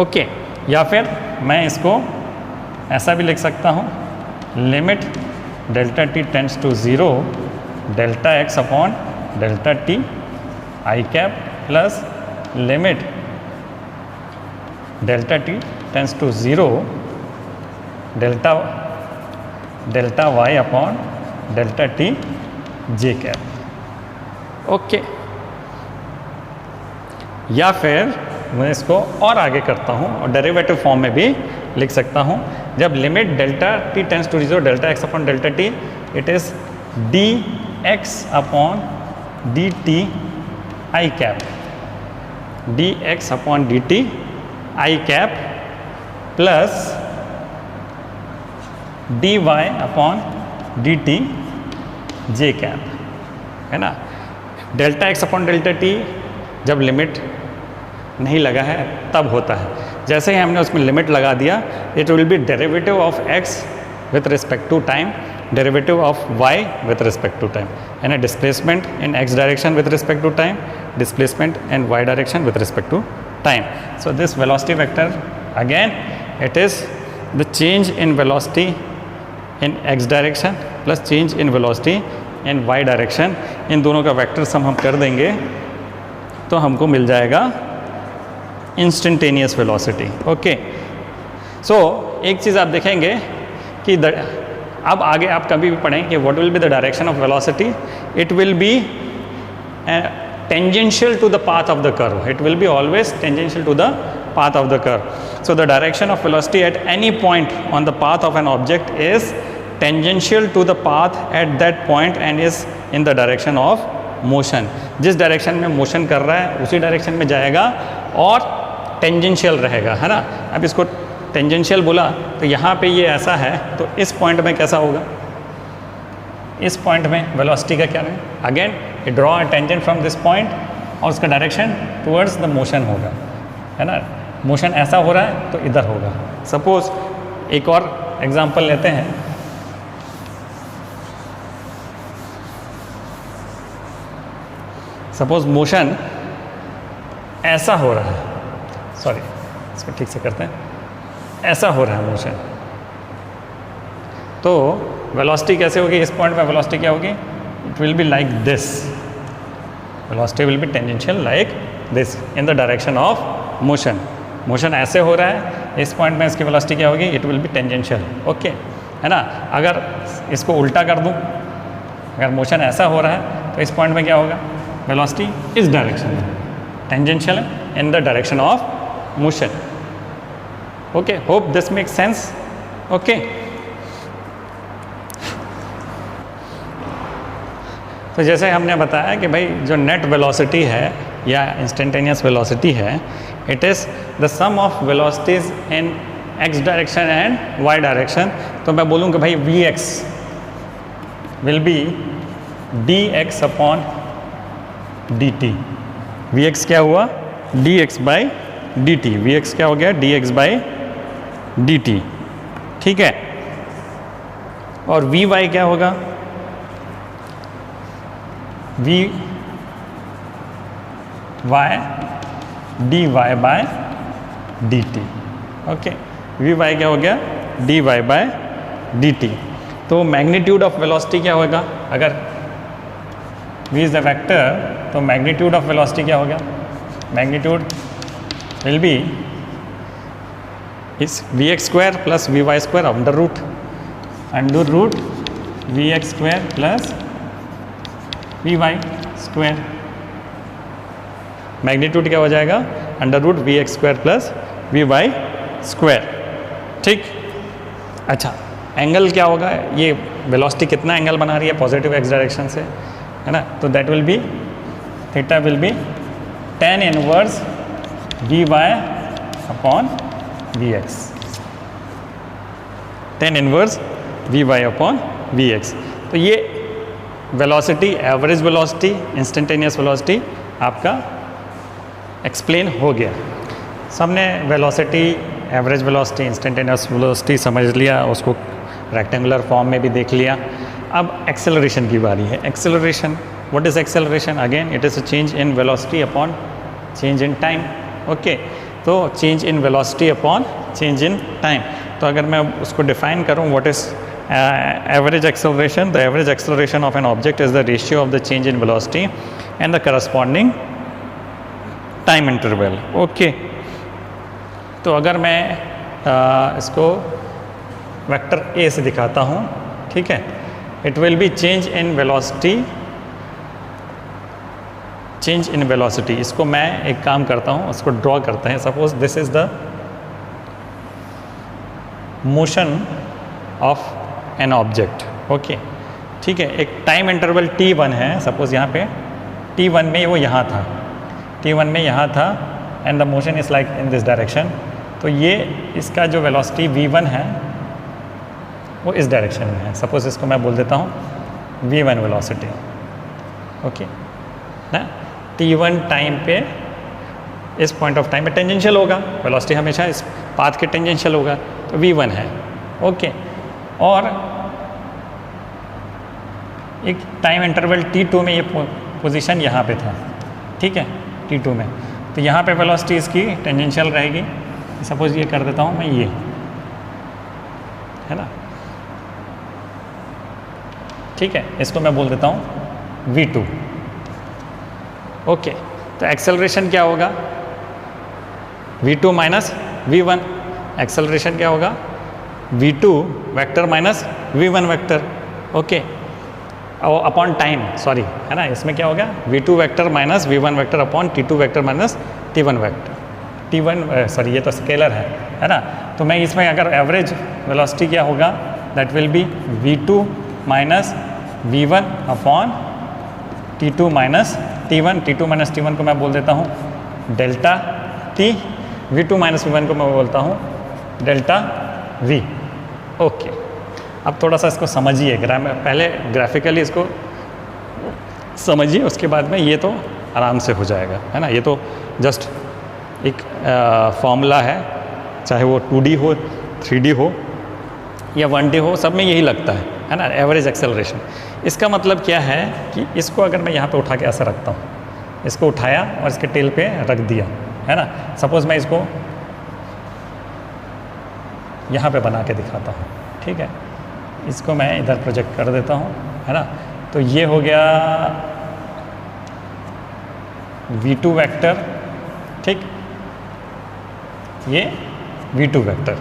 ओके, या फिर मैं इसको ऐसा भी लिख सकता हूँ, limit delta T tends to zero, delta x upon delta T I cap plus limit delta T tends to zero, delta Y upon delta T J cap. Okay, या फिर मैं इसको और आगे करता हूँ और डेरिवेटिव फॉर्म में भी लिख सकता हूँ। जब limit delta T tends to zero, delta x upon delta t, it is d x upon d t I cap, d x upon d t I cap plus d y upon d t J cap, है ना। Delta x upon delta t जब लिमिट नहीं लगा है तब होता है, जैसे ही हमने उसमें लिमिट लगा दिया, it will be derivative of X with respect to time, derivative of Y with respect to time, यानी displacement in x direction with respect to time, displacement in Y direction with respect to time. So this velocity vector, again it is the change in velocity in x direction plus change in velocity in y direction. इन दोनों का वेक्टर सम हम कर देंगे तो हमको मिल जाएगा इंस्टेंटेनियस वेलोसिटी. ओके, सो एक चीज़ आप देखेंगे कि अब आगे आप कभी भी पढ़ें कि what will be the direction of velocity, it will B tangential to the path of the curve. It will be always tangential to the path of the curve. So the direction of velocity at any point on the path of an object is tangential to the path at that point and is in the direction of motion. जिस डायरेक्शन में मोशन कर रहा है उसी डायरेक्शन में जाएगा और टेंजेंशियल रहेगा, है ना. अब इसको टेंजेंशियल बोला तो यहाँ पे ये ऐसा है, तो इस पॉइंट में कैसा होगा, इस पॉइंट में वेलोसिटी का क्या है, अगेन ये draw a tangent from this point और उसका डायरेक्शन टुवर्ड्स द मोशन होगा, है ना. मोशन ऐसा हो रहा है तो इधर होगा. सपोज एक और एग्जांपल लेते हैं. सपोज मोशन ऐसा हो रहा है, सॉरी इसको ठीक से करते हैं, ऐसा हो रहा है मोशन, तो वेलोसिटी कैसे होगी, इस पॉइंट में वेलोसिटी क्या होगी, it will be like this, velocity will be tangential like this in the direction of motion. Motion ऐसे हो रहा है, इस पॉइंट में इसकी वेलोसिटी क्या होगी, it will be tangential. Okay, है ना. अगर इसको उल्टा कर दूं, अगर मोशन ऐसा हो रहा है तो इस पॉइंट में क्या होगा, वेलोसिटी इस डायरेक्शन में tangential in the direction of motion. Okay, hope this makes sense. Okay, तो जैसे हमने बताया कि भाई जो नेट वेलोसिटी है या इंस्टेंटेनियस वेलोसिटी है, it is the sum of velocities in x direction and y direction. तो मैं बोलूँगा भाई v x will be d x upon d t. V x क्या हुआ, d x by d t. V x क्या हो गया, d x by d t, ठीक है। और वी वाई क्या होगा, v y d y by d t. Okay, v y क्या हो गया, d y by d t. तो मैग्नीट्यूड ऑफ वेलोसिटी क्या होगा, अगर v इज द वेक्टर तो मैग्नीट्यूड ऑफ वेलोसिटी क्या हो गया, magnitude will be is v x square plus v y square under root v x square plus v y square. Magnitude क्या हो जाएगा, under root v x square plus v y square, ठीक। अच्छा, एंगल क्या होगा, ये वेलोसिटी कितना एंगल बना रही है पॉजिटिव एक्स डायरेक्शन से, है ना। तो that will be, theta will be tan inverse v y upon v x, tan inverse v y upon v x. तो ये velocity, average velocity, instantaneous velocity आपका एक्सप्लेन हो गया। सबने velocity, average velocity, instantaneous velocity समझ लिया, उसको रेक्टेंगुलर फॉर्म में भी देख लिया। अब एक्सेलरेशन की बारी है। Acceleration, what is acceleration, again it is a change in velocity upon change in time. Okay, तो change in velocity upon change in time. तो अगर मैं उसको डिफाइन करूँ, what is average acceleration, the average acceleration of an object is the ratio of the change in velocity and the corresponding time interval. Okay, तो अगर मैं इसको वेक्टर ए से दिखाता हूँ, ठीक है, it will B change in velocity, change in velocity. इसको मैं एक काम करता हूँ, उसको ड्रॉ करते हैं। Suppose this is the motion of an object, okay, ठीक है। एक टाइम इंटरवल t1 है, सपोज यहाँ पे t1 में वो यहाँ था, t1 में यहाँ था, and the motion is like in this direction. तो ये इसका जो वेलोसिटी v1 है वो इस डायरेक्शन में है। सपोज इसको मैं बोल देता हूँ v1 वेलोसिटी, ओके ना। t1 टाइम पे, इस पॉइंट ऑफ टाइम पे टेंजेंशियल होगा, वेलोसिटी हमेशा इस पाथ के टेंजेंशियल होगा, तो v1 है, ओके। और एक टाइम इंटरवल t2 में ये पोजीशन यहाँ पे था, ठीक है, t2 में। तो यहाँ पे वेलोसिटी इसकी टेंजेंशियल रहेगी। सपोज ये कर देता हूँ मैं, ये है ना, ठीक है, इसको मैं बोल देता हूँ v2, ओके। तो एक्सेलरेशन क्या होगा, v2 माइनस v1। एक्सेलरेशन क्या होगा, v2 vector minus v1 vector, okay, और अपॉन टाइम, सॉरी, है ना। इसमें क्या होगा, v2 vector minus v1 vector upon t2 vector minus t1 vector. t1 sorry, ये तो स्केलर है ना। तो मैं इसमें अगर एवरेज वेलोसिटी क्या होगा, that will B v2 minus v1 upon t2 minus t1। t2 minus t1 को मैं बोल देता हूँ delta t, v2 minus v1 को मैं बोलता हूँ डेल्टा v, ओके। अब थोड़ा सा इसको समझिए, पहले ग्राफिकली इसको समझिए, उसके बाद में ये तो आराम से हो जाएगा, है ना। ये तो जस्ट एक फॉर्मूला है, चाहे वो 2D हो, 3D हो या 1D हो, सब में यही लगता है ना, एवरेज एक्सेलरेशन। इसका मतलब क्या है कि इसको अगर मैं यहाँ पे उठा के ऐसा रखता हूँ, इसको उठाया और इसके टेल पे रख दिया, है ना। सपोज मैं इसको यहाँ पे बना के दिखाता हूँ, ठीक है, इसको मैं इधर प्रोजेक्ट कर देता हूँ, है ना। तो ये हो गया v2 वेक्टर, ठीक, ये v2 वेक्टर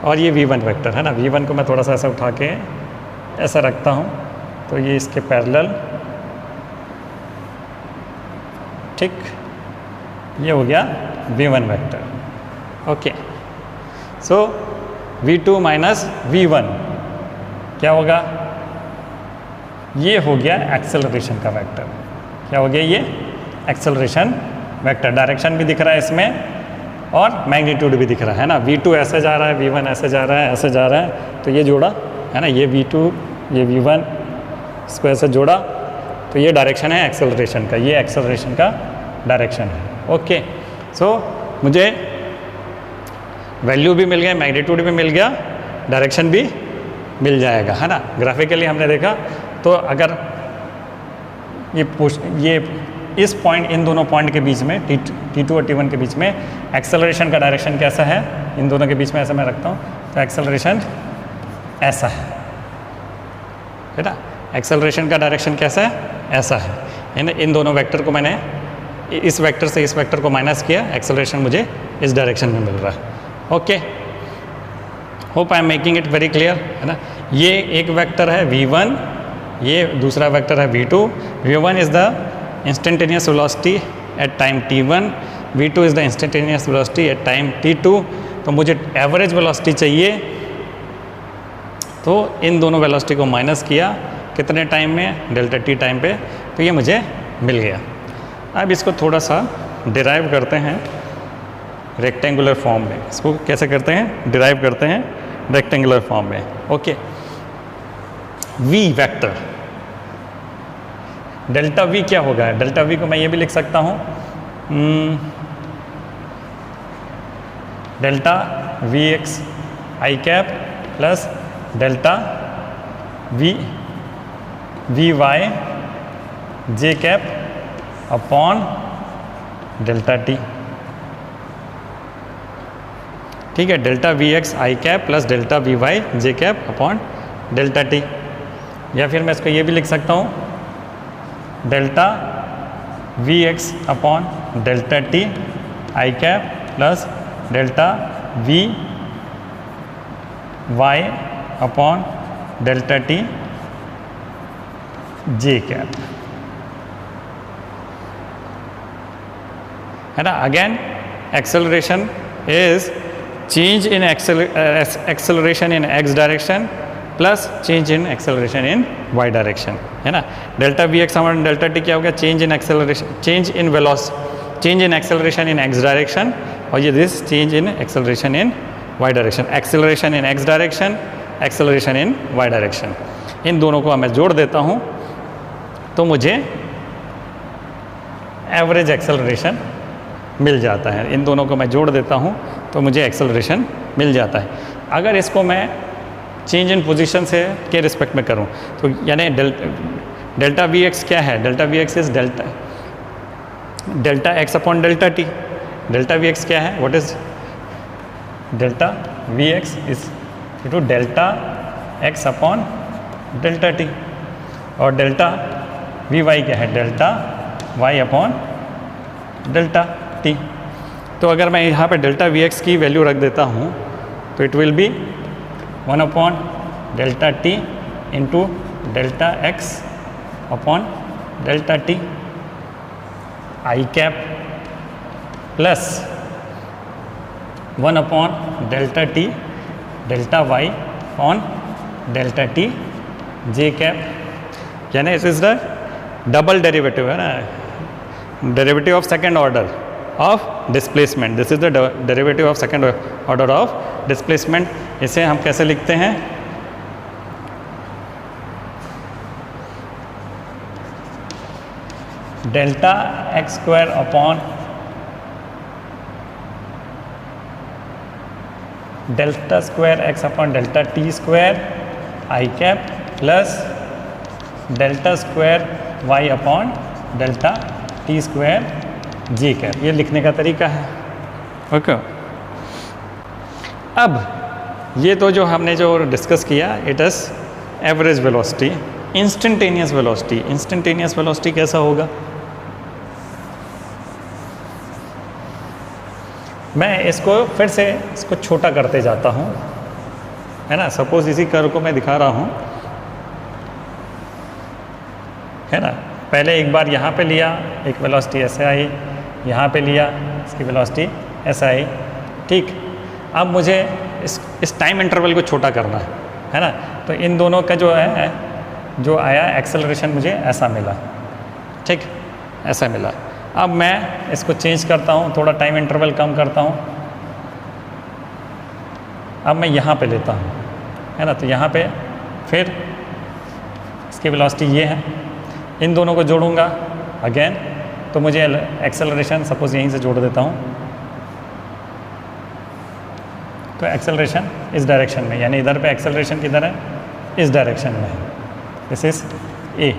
और ये v1 वेक्टर, है ना। v1 को मैं थोड़ा सा ऐसा उठा के ऐसा रखता हूँ, तो ये इसके पैरेलल, ठीक, ये हो गया v1 वेक्टर, ओके। सो v2 माइनस v1 क्या होगा, ये हो गया एक्सेलरेशन का वेक्टर। क्या हो गया ये? Acceleration vector. डायरेक्शन भी दिख रहा है इसमें और मैग्नीट्यूड भी दिख रहा है ना। v2 ऐसे जा रहा है, v1 ऐसे जा रहा है, ऐसे जा रहा है, तो ये जोड़ा है ना, ये v2 ये v1, इसको ऐसे जोड़ा, तो ये डायरेक्शन है एक्सेलरेशन का, ये एक्सेलरेशन का डायरेक्शन है। ओके, सो मुझे वैल्यू भी मिल गया, मैग्नीट्यूड भी मिल गया, डायरेक्शन भी मिल जाएगा, है ना। ग्राफिकली हमने देखा, तो अगर ये इस पॉइंट, इन दोनों पॉइंट के बीच में T2 और T1 के बीच में एक्सेलरेशन का डायरेक्शन कैसा है, इन दोनों के बीच में ऐसा मैं रखता हूँ, तो एक्सेलरेशन ऐसा है ना। एक्सेलरेशन का डायरेक्शन कैसा है? ऐसा है ना। इन दोनों वेक्टर को मैंने इस वेक्टर से इस वेक्टर को माइनस किया, एक्सेलरेशन मुझे इस डायरेक्शन में मिल रहा है। Okay, hope I am making it very clear, है ना। ये एक वेक्टर है v1, ये दूसरा वेक्टर है v2। v1 is the instantaneous velocity at time t1, v2 is the instantaneous velocity at time t2। तो मुझे एवरेज वेलोसिटी चाहिए, तो इन दोनों वेलोसिटी को माइनस किया, कितने टाइम में? डेल्टा t टाइम पे, तो ये मुझे मिल गया। अब इसको थोड़ा सा डिराइव करते हैं रेक्टेंगुलर फॉर्म में। इसको कैसे करते हैं? डिराइव करते हैं रेक्टेंगुलर फॉर्म में। Okay, v vector, delta v क्या होगा? डेल्टा v को मैं ये भी लिख सकता हूँ, delta vx i cap plus delta vy j cap upon delta t। ठीक है, delta vx i cap plus delta vy j cap upon delta t। या फिर मैं इसको ये भी लिख सकता हूँ, delta vx upon delta t i cap plus delta vy upon delta t j cap, है ना। Again acceleration is change in acceleration in x direction plus change in acceleration in y direction, है ना। Delta vx upon delta t क्या हो गया? Change in acceleration, change in velocity, change in acceleration in x direction, और ये this change in acceleration in y direction. Acceleration in x direction, acceleration in y direction, इन दोनों को मैं जोड़ देता हूँ, तो मुझे एवरेज एक्सेलरेशन मिल जाता है। इन दोनों को मैं जोड़ देता हूँ, तो मुझे एक्सेलरेशन मिल जाता है। अगर इसको मैं चेंज इन पोजीशन से के रिस्पेक्ट में करूँ, तो यानी डेल्टा vx क्या है? Delta vx is delta x upon delta t। Delta vx क्या है? What is delta vx is to delta x upon delta t, और डेल्टा vy क्या है? Delta y upon delta t। तो अगर मैं यहाँ पे डेल्टा vx की वैल्यू रख देता हूँ, तो it will be 1 upon delta t into delta x upon delta t i cap plus 1 upon delta t delta y upon delta t j cap, यानी it is the double derivative, है ना, derivative of second order of displacement. This is the derivative of second order of displacement. इसे हम कैसे लिखते हैं? Delta X square upon delta square X upon delta T square आई cap plus delta square Y upon delta T square J cap. ये लिखने का तरीका है। ओके, अब ये तो जो हमने जो डिस्कस किया, it is average velocity, instantaneous velocity. Instantaneous velocity कैसा होगा? मैं इसको फिर से इसको छोटा करते जाता हूँ, है ना। सपोज इसी कर्व को मैं दिखा रहा हूँ, है ना। पहले एक बार यहाँ पे लिया, एक वेलोसिटी ऐसे आई, यहाँ पे लिया, इसकी वेलोसिटी ऐसा आई, ठीक। अब मुझे इस टाइम इंटरवल को छोटा करना है ना। तो इन दोनों का जो है जो आया एक्सेलरेशन मुझे ऐसा मिला, ठीक, ऐसा मिला। अब मैं इसको चेंज करता हूँ, थोड़ा टाइम इंटरवल कम करता हूँ। अब मैं यहाँ पे लेता हूँ, है ना, तो यहाँ पे फिर इसकी वेलोसिटी ये है, इन दोनों को जोड़ूंगा अगेन, तो मुझे एक्सेलरेशन सपोज यहीं से जोड़ देता हूँ, तो एक्सेलरेशन इस डायरेक्शन में, यानी इधर पे एक्सेलरेशन किधर है, इस डायरेक्शन में है, दिस इज ए।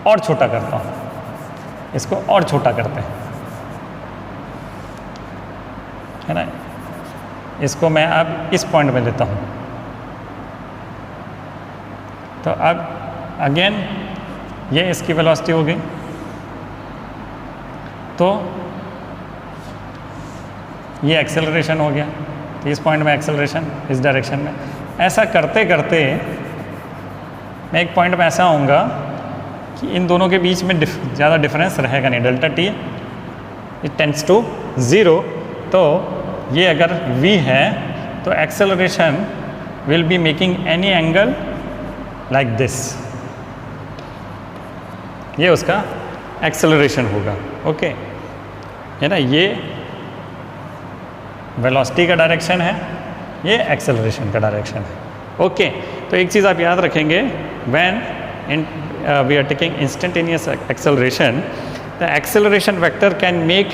और छोटा करता हूँ, इसको और छोटा करते हैं, है ना, इसको मैं अब इस पॉइंट में लेता हूँ, तो अब अगेन ये इसकी वेलोसिटी हो गई, तो ये एक्सेलरेशन हो गया, तो इस पॉइंट में एक्सेलरेशन इस डायरेक्शन में। ऐसा करते करते मैं एक पॉइंट में ऐसा आऊँगा कि इन दोनों के बीच में ज़्यादा डिफरेंस रहेगा नहीं, delta t it tends to 0। तो ये अगर v है तो acceleration will be making any angle like this, ये उसका एक्सेलरेशन होगा, ओके, है ना, ये वेलोसिटी का डायरेक्शन है, ये एक्सेलरेशन का डायरेक्शन है, ओके। तो एक चीज़ आप याद रखेंगे, when we are taking instantaneous acceleration, the acceleration vector can make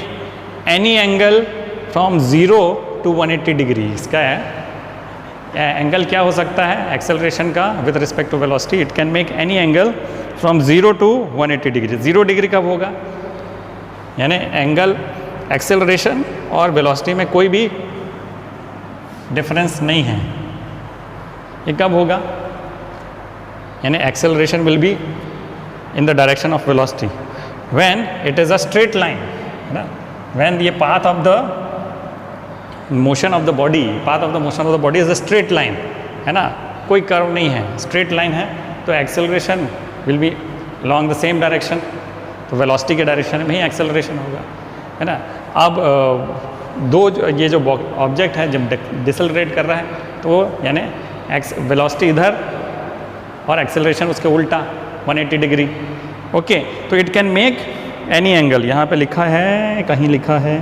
any angle from 0 to 180 degree। इसका एंगल क्या हो सकता है एक्सेलरेशन का with respect to velocity, it can make any angle from 0 to 180 degree. 0 degree कब होगा, यानी एंगल एक्सेलरेशन और वेलोसिटी में कोई भी डिफरेंस नहीं है, ये कब होगा, यानी acceleration will be in the direction of velocity when it is a straight line, है ना, when ये path of the motion of the body is a straight line, है ना, कोई कर्व नहीं है, straight line है, तो acceleration will be along the same direction, तो velocity के डायरेक्शन में ही acceleration होगा, है ना। अब ये जो ऑब्जेक्ट है जब डिसलरेट कर रहा है तो यानी वेलोसिटी इधर और एक्सेलरेशन उसके उल्टा 180 डिग्री, ओके। तो it can make any angle, यहाँ पे लिखा है, कहीं लिखा है,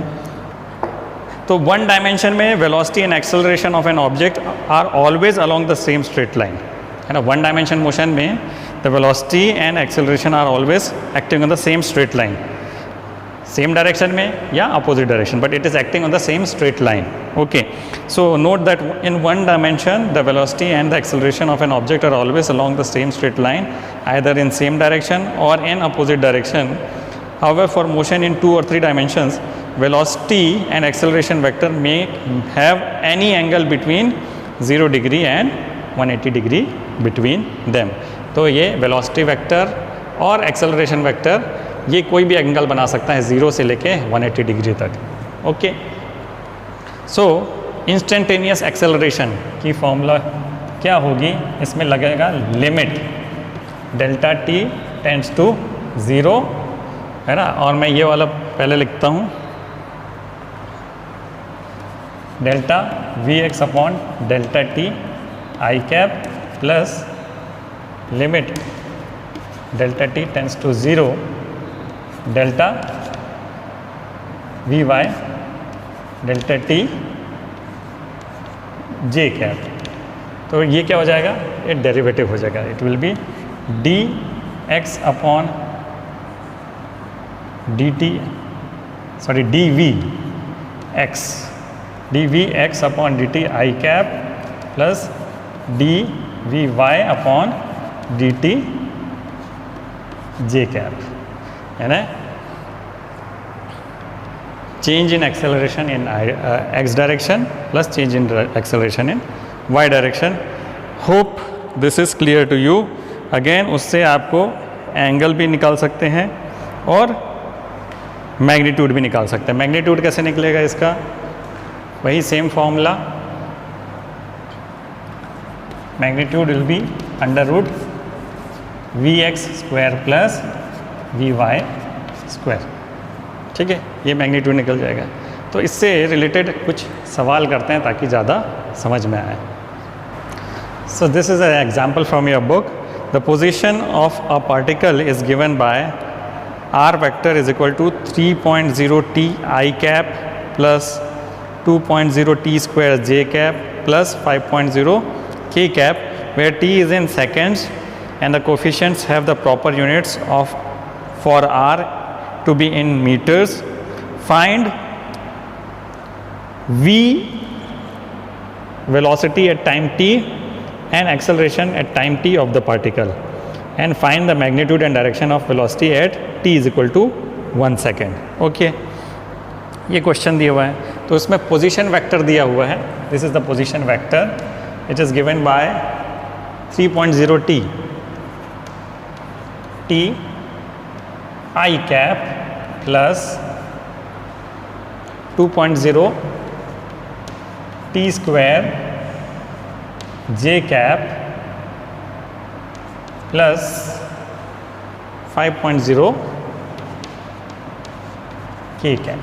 तो वन डायमेंशन में velocity and acceleration of an object are always along the same straight line, है ना। वन डायमेंशन मोशन में the velocity and acceleration are always acting on the same straight line, same direction में या opposite direction, but it is acting on the same straight line, okay. So note that in one dimension the velocity and the acceleration of an object are always along the same straight line either in same direction और in opposite direction. However for motion in 2 or 3 dimensions velocity and acceleration vector may have any angle between 0 degree and 180 degree between them। तो ये velocity vector और acceleration vector ये कोई भी एंगल बना सकता है 0 से लेके 180 डिग्री तक, ओके। सो इंस्टेंटेनियस एक्सेलरेशन की फॉर्मूला क्या होगी, इसमें लगेगा limit delta T tends to 0, है ना, और मैं ये वाला पहले लिखता हूँ, delta v x upon delta T I cap plus limit delta T tends to 0 delta v y delta T J cap. तो ये क्या हो जाएगा, ये डेरिवेटिव हो जाएगा, it will be d x upon d t, sorry d v x upon d t I cap plus d v y upon d t J cap, है ना। Change in acceleration in x direction plus change in acceleration in Y direction. Hope this is clear to you. Again उससे आपको एंगल भी निकाल सकते हैं और मैग्नीट्यूड भी निकाल सकते हैं। मैग्नीट्यूड कैसे निकलेगा इसका, वही same formula, magnitude will be under root v x square plus v y square, ठीक है, ये मैग्नीट्यूड निकल जाएगा। तो इससे रिलेटेड कुछ सवाल करते हैं ताकि ज़्यादा समझ में आए। So this is an example from your book the position of a particle is given by r vector is equal to 3.0 t I cap plus 2.0 t square j cap plus 5.0 k cap, where t is in seconds and the coefficients have the proper units of for r to be in meters. Find v velocity at time t and acceleration at time t of the particle, and find the magnitude and direction of velocity at t is equal to 1 second. Okay, ये क्वेश्चन दिया हुआ है, तो इसमें पोजीशन वेक्टर दिया हुआ है. This is the position vector, it is given by 3.0 t I cap plus 2.0 t square j cap plus 5.0 k cap.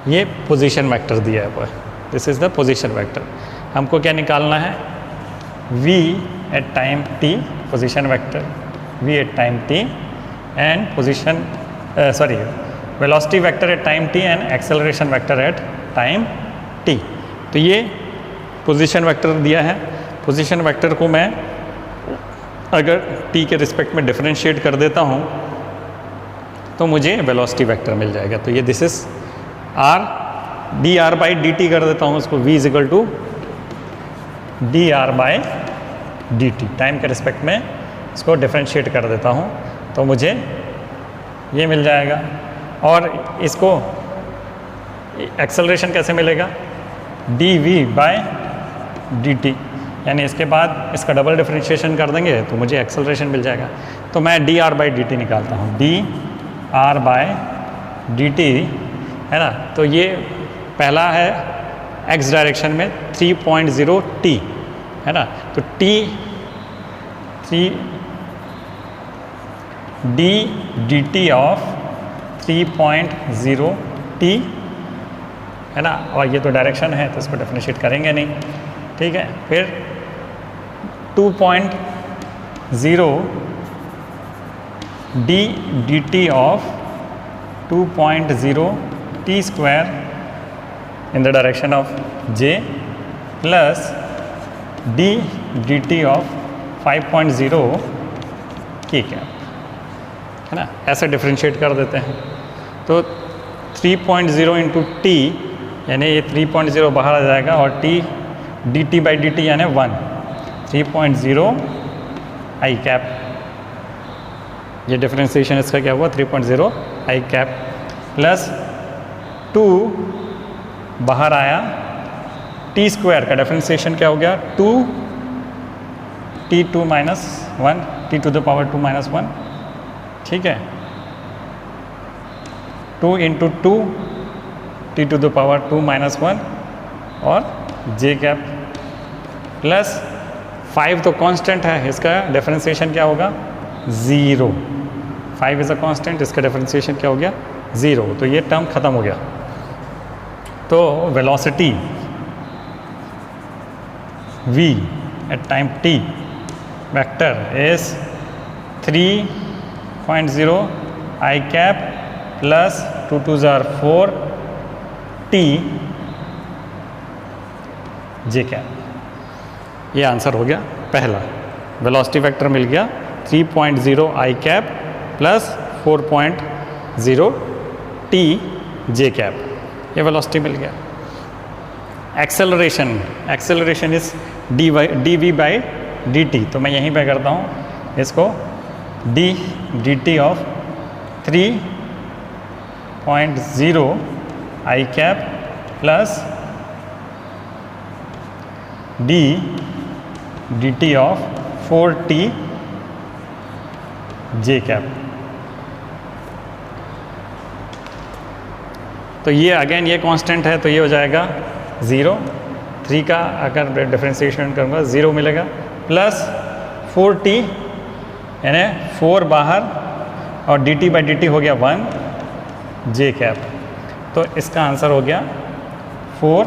ये पोजीशन वेक्टर दिया हुआ है. This is the position vector. हमको क्या निकालना है? v at time t, position vector v at time t, and position velocity vector at time t and acceleration vector at time t. तो ये पोजीशन वेक्टर दिया है. पोजीशन वेक्टर को मैं अगर t के रिस्पेक्ट में डिफरेंशिएट कर देता हूँ तो मुझे वेलोसिटी वेक्टर मिल जाएगा. तो ये this is r dr by dt कर देता हूँ उसको, v is equal to dr by dt. Time के रिस्पेक्ट में इसको डिफरेंशिएट कर देता हूँ तो मुझे ये मिल जाएगा. और इसको एक्सेलरेशन कैसे मिलेगा? dv बाय dt, यानी इसके बाद इसका डबल डिफरेंशिएशन कर देंगे तो मुझे एक्सेलरेशन मिल जाएगा. तो मैं dr बाई dt निकालता हूँ, dr बाय dt है ना. तो ये पहला है x डायरेक्शन में 3.0 t है ना. तो t 3 d dt of 3.0 t है ना. और ये तो डायरेक्शन है तो इसको डिफरेंशिएट करेंगे नहीं, ठीक है. फिर 2.0 d dt of 2.0 t square in the direction of j plus d dt of 5.0 k cap है ना. ऐसे डिफरेंशिएट कर देते हैं. तो 3.0 इंटू टी, यानी ये 3.0 बाहर आ जाएगा और t dt बाई dt यानी 1, 3.0 आई कैप. ये डिफरेंशिएशन इसका क्या हुआ? 3.0 आई कैप प्लस 2 बाहर आया, टी स्क्वायर का डिफरेंशिएशन क्या हो गया? 2 t2 minus 1 t to the power 2 minus 1, ठीक है. 2 into 2 t to the power 2 minus 1 और j कैप प्लस 5 तो कांस्टेंट है, इसका डिफरेंशिएशन क्या होगा? 0. 5 इज़ अ कांस्टेंट, इसका डिफरेंशिएशन क्या हो गया? 0. तो ये टर्म ख़त्म हो गया. तो velocity v at time t vector is 3.0 I cap plus 2 2 जार 4 t j कैप. ये आंसर हो गया पहला. वेलोसिटी वेक्टर मिल गया 3.0 I cap plus 4.0 t j cap. ये वेलोसिटी मिल गया. Acceleration is dv by dt. तो मैं यहीं पे करता हूँ इसको, d dt of 3.0 I cap plus d dt of 4t j cap. तो ये अगेन ये कांस्टेंट है तो ये हो जाएगा 0. 3 का अगर डिफरेंशिएशन करूँगा 0 मिलेगा प्लस 4t यानी 4 बाहर और dt बाई dt हो गया 1 j कैप. तो इसका आंसर हो गया 4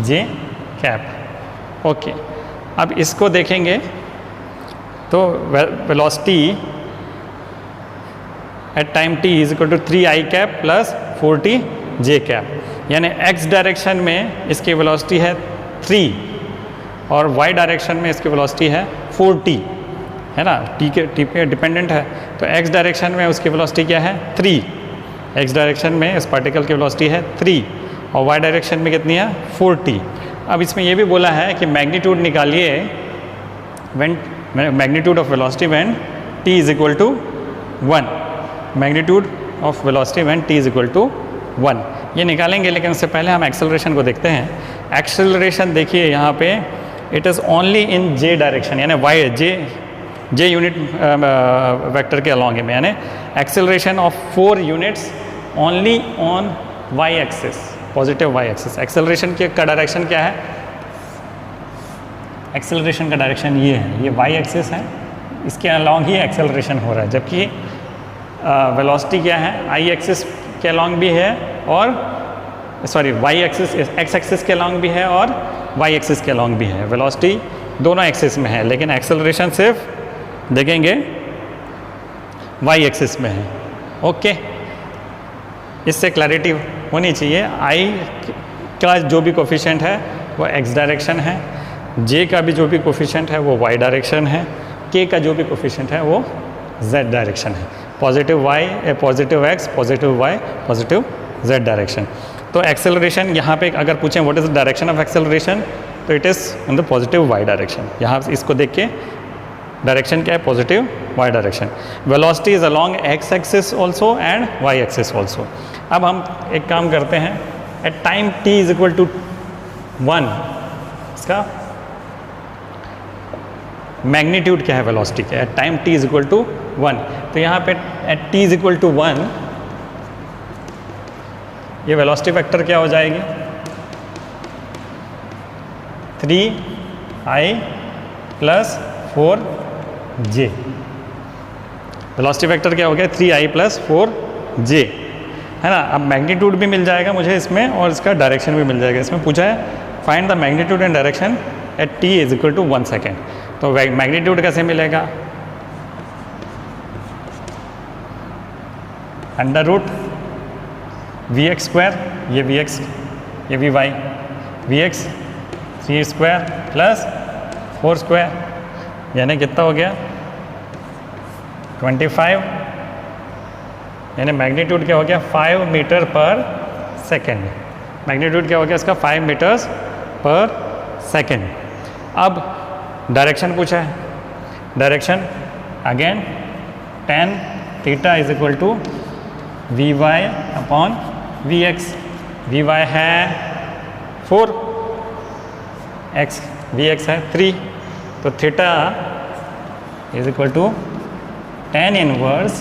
j कैप. ओके, अब इसको देखेंगे तो velocity at time t is equal to 3i cap plus 4t j cap, यानी x डायरेक्शन में इसकी वेलोसिटी है 3 और y डायरेक्शन में इसकी वेलोसिटी है 4t, है ना, t पे डिपेंडेंट है। तो x डायरेक्शन में उसकी वेलोसिटी क्या है 3, x डायरेक्शन में इस पार्टिकल की वेलोसिटी है 3 और y डायरेक्शन में कितनी है 4t। अब इसमें ये भी बोला है कि मैग्नीट्यूड निकालिए when magnitude of velocity when t is equal to 1, magnitude of velocity when t is equal to 1 ये निकालेंगे, लेकिन उससे पहले हम एक्सेलरेशन को देखते हैं। एक्सेलरेशन देखिए यहाँ पे it is only in j direction, यानी y j यूनिट वेक्टर के अलॉन्ग में, यानी acceleration of 4 units only on y axis, positive y axis. Acceleration का डायरेक्शन क्या है, एक्सेलरेशन का डायरेक्शन ये है, ये y एक्सिस है, इसके अलॉन्ग ही एक्सेलरेशन हो रहा है, जबकि वेलोसिटी क्या है i एक्सिस के अलॉन्ग भी है और sorry y axis x axis के अलॉन्ग भी है और y एक्सिस के अलॉन्ग भी है। वेलोसिटी दोनों एक्सिस में है, लेकिन एक्सेलरेशन सिर्फ देखेंगे y एक्सिस में है। ओके, इससे क्लैरिटी होनी चाहिए। i का जो भी कोफिशिएंट है वो x डायरेक्शन है, j का भी जो भी कोफिशिएंट है वो y डायरेक्शन है, k का जो भी कोफिशिएंट है वो z डायरेक्शन है। Positive y, positive x, positive y, positive z direction. तो एक्सेलरेशन यहाँ पे अगर पूछें what is the direction of acceleration, तो it is in the positive y direction. यहाँ इसको देख के डायरेक्शन क्या है, positive y direction. Velocity is along x axis also and y axis also. अब हम एक काम करते हैं, at time t is equal to 1 इसका मैग्नीट्यूड क्या है वेलोसिटी का, at time t is equal to 1। तो यहाँ पे at t is equal to 1 ये वेलोसिटी वेक्टर क्या हो जाएगी, 3i plus 4j। Velocity vector क्या हो गया 3i प्लस 4j, है ना। अब मैग्नीट्यूड भी मिल जाएगा मुझे इसमें और इसका डायरेक्शन भी मिल जाएगा। इसमें पूछा है find the magnitude and direction at t is equal to 1 second. तो मैग्नीट्यूड कैसे मिलेगा, under root v x square, ये वी एक्स, ये v y, v x 3 square plus 4 square, यानी कितना हो गया 25, यानी मैग्नीट्यूड क्या हो गया 5 मीटर पर सेकेंड। मैग्नीट्यूड क्या हो गया इसका 5 मीटर्स पर सेकेंड। अब डायरेक्शन पूछा है, direction again tan theta is equal to v y upon v x. V y है 4, एक्स वी एक्स है 3, तो theta is equal to tan inverse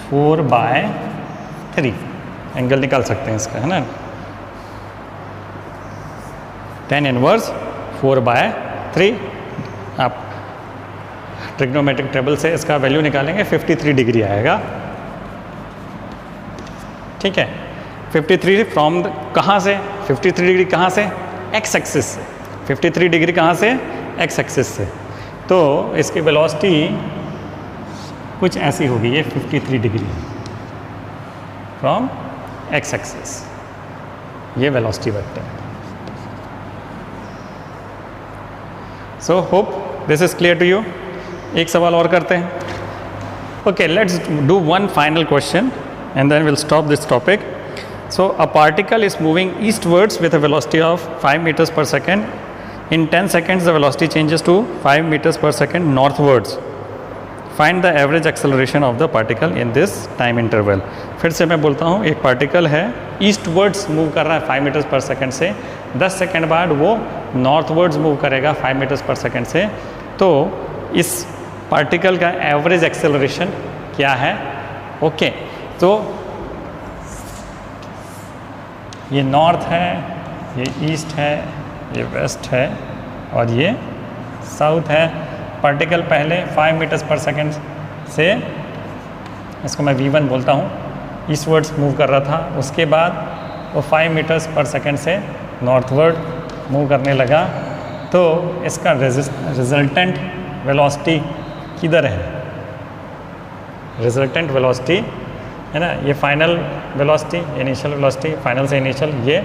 4/3। Angle निकाल सकते हैं इसका, है ना, tan इनवर्स 4/3। आप ट्रिग्नोमेट्रिक टेबल से इसका वैल्यू निकालेंगे 53 डिग्री आएगा, ठीक है। 53 फ्रॉम कहाँ से, 53 डिग्री कहाँ से, एक्स एक्सिस से। 53 डिग्री कहाँ से, एक्स एक्सिस से। तो इसकी वेलोसिटी कुछ ऐसी होगी, ये 53 डिग्री फ्रॉम एक्स एक्सिस, ये वेलोसिटी वेक्टर है। So hope this is clear to you. एक सवाल और करते हैं। Okay, let's do one final question and then we'll stop this topic. So a particle is moving eastwards with a velocity of 5 meters per second. In 10 seconds the velocity changes to 5 meters per second northwards. Find the average acceleration of the particle in this time interval. फिर से मैं बोलता हूँ, एक पार्टिकल है ईस्टवर्ड्स मूव कर रहा है 5 मीटर्स पर सेकेंड से, 10 सेकेंड बाद वो नॉर्थवर्ड्स मूव करेगा 5 मीटर्स पर सेकेंड से। तो इस पार्टिकल का एवरेज एक्सेलरेशन क्या है। ओके, तो ये नॉर्थ है, ये ईस्ट है, ये वेस्ट है और ये साउथ है। पार्टिकल पहले 5 मीटर्स पर सेकेंड से, इसको मैं v1 बोलता हूँ, ईस्टवर्ड्स मूव कर रहा था। उसके बाद वो 5 मीटर्स पर सेकेंड से नॉर्थवर्ड मूव करने लगा। तो इसका रिजल्टेंट वेलोसिटी किधर है, रिजल्टेंट वेलोसिटी है ना, ये final velocity, initial velocity, final से इनिशियल ये।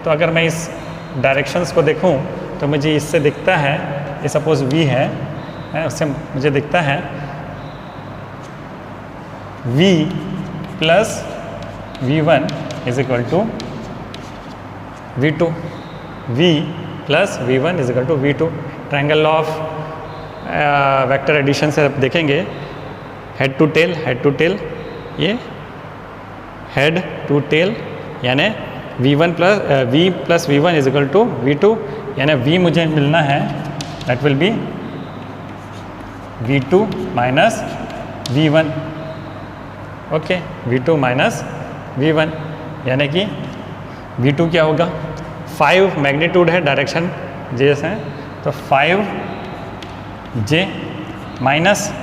तो अगर मैं इस डायरेक्शंस को देखूं तो मुझे इससे दिखता है, ये सपोज v है, उससे मुझे दिखता है v plus v1 is equal to v2, v plus v1 is equal to v2। Triangle of vector addition से आप देखेंगे हेड टू टेल, ये हेड टू टेल यानी v1 plus v1 is equal to v2, यानी v मुझे मिलना है that will B v2 minus v1, okay, v2 minus v1, यानी कि v2 क्या होगा, 5 मैग्नीट्यूड है, डायरेक्शन जे है, तो 5j माइनस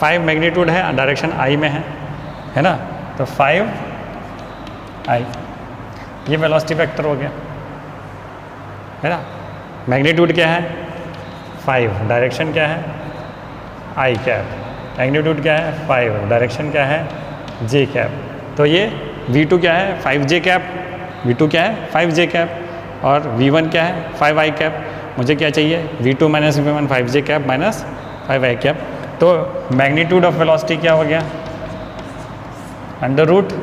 5 मैग्नीट्यूड है, डायरेक्शन i में है ना, तो 5i, ये वेलोसिटी वेक्टर हो गया, है ना। मैग्नीट्यूड क्या है 5, डायरेक्शन क्या है i कैप, मैग्नीट्यूड क्या है 5, डायरेक्शन क्या है j कैप, तो ये v2 क्या है 5j कैप, v2 क्या है 5j कैप, और v1 क्या है 5i कैप। मुझे क्या चाहिए v2 minus v1 5j cap minus 5i cap. तो मैग्नीट्यूड ऑफ वेलोसिटी क्या हो गया, under root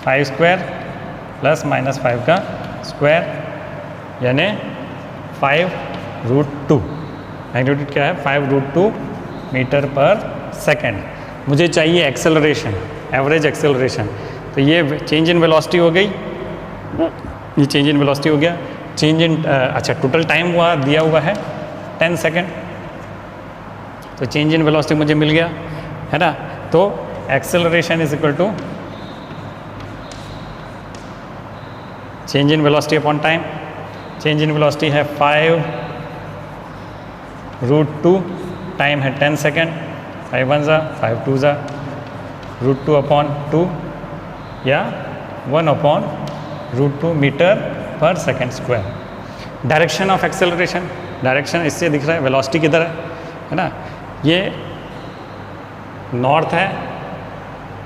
5 square plus minus 5 का स्क्वायर, यानी 5√2। मैग्नीट्यूड क्या है 5√2 मीटर पर सेकेंड। मुझे चाहिए एक्सेलरेशन, एवरेज एक्सेलरेशन, तो ये चेंज इन वेलोसिटी हो गई, ये चेंज इन वेलोसिटी हो गया, चेंज इन अच्छा टोटल टाइम हुआ दिया हुआ है 10 सेकेंड, तो चेंज इन वेलोसिटी मुझे मिल गया, है ना। तो acceleration is equal to change in velocity upon time. Change in velocity है 5√2, टाइम है 10 सेकेंड, 5 1 ज़ा 5 2 ज़ा √2 अपॉन 2 या 1 अपॉन √2 मीटर पर second square. Direction of acceleration, direction इससे दिख रहा है वेलोसिटी किधर है ना, ये नॉर्थ है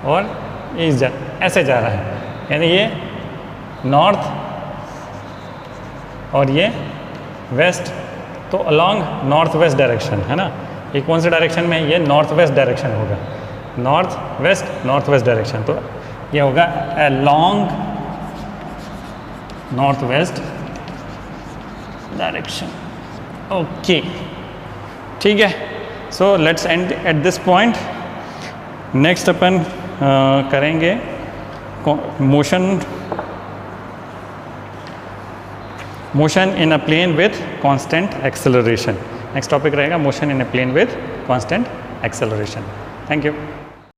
और ईस्ट ऐसे जा रहा है, यानी ये नॉर्थ और ये वेस्ट, तो अलोंग नॉर्थ वेस्ट डायरेक्शन है ना, ये कौन से डायरेक्शन में है, ये नॉर्थ वेस्ट डायरेक्शन होगा, नॉर्थ वेस्ट डायरेक्शन, तो ये होगा along north west direction. Okay, ठीक है, so let's end at this point. Next अपन करेंगे motion in a plane with constant acceleration. Next topic रहेगा motion in a plane with constant acceleration. Thank you.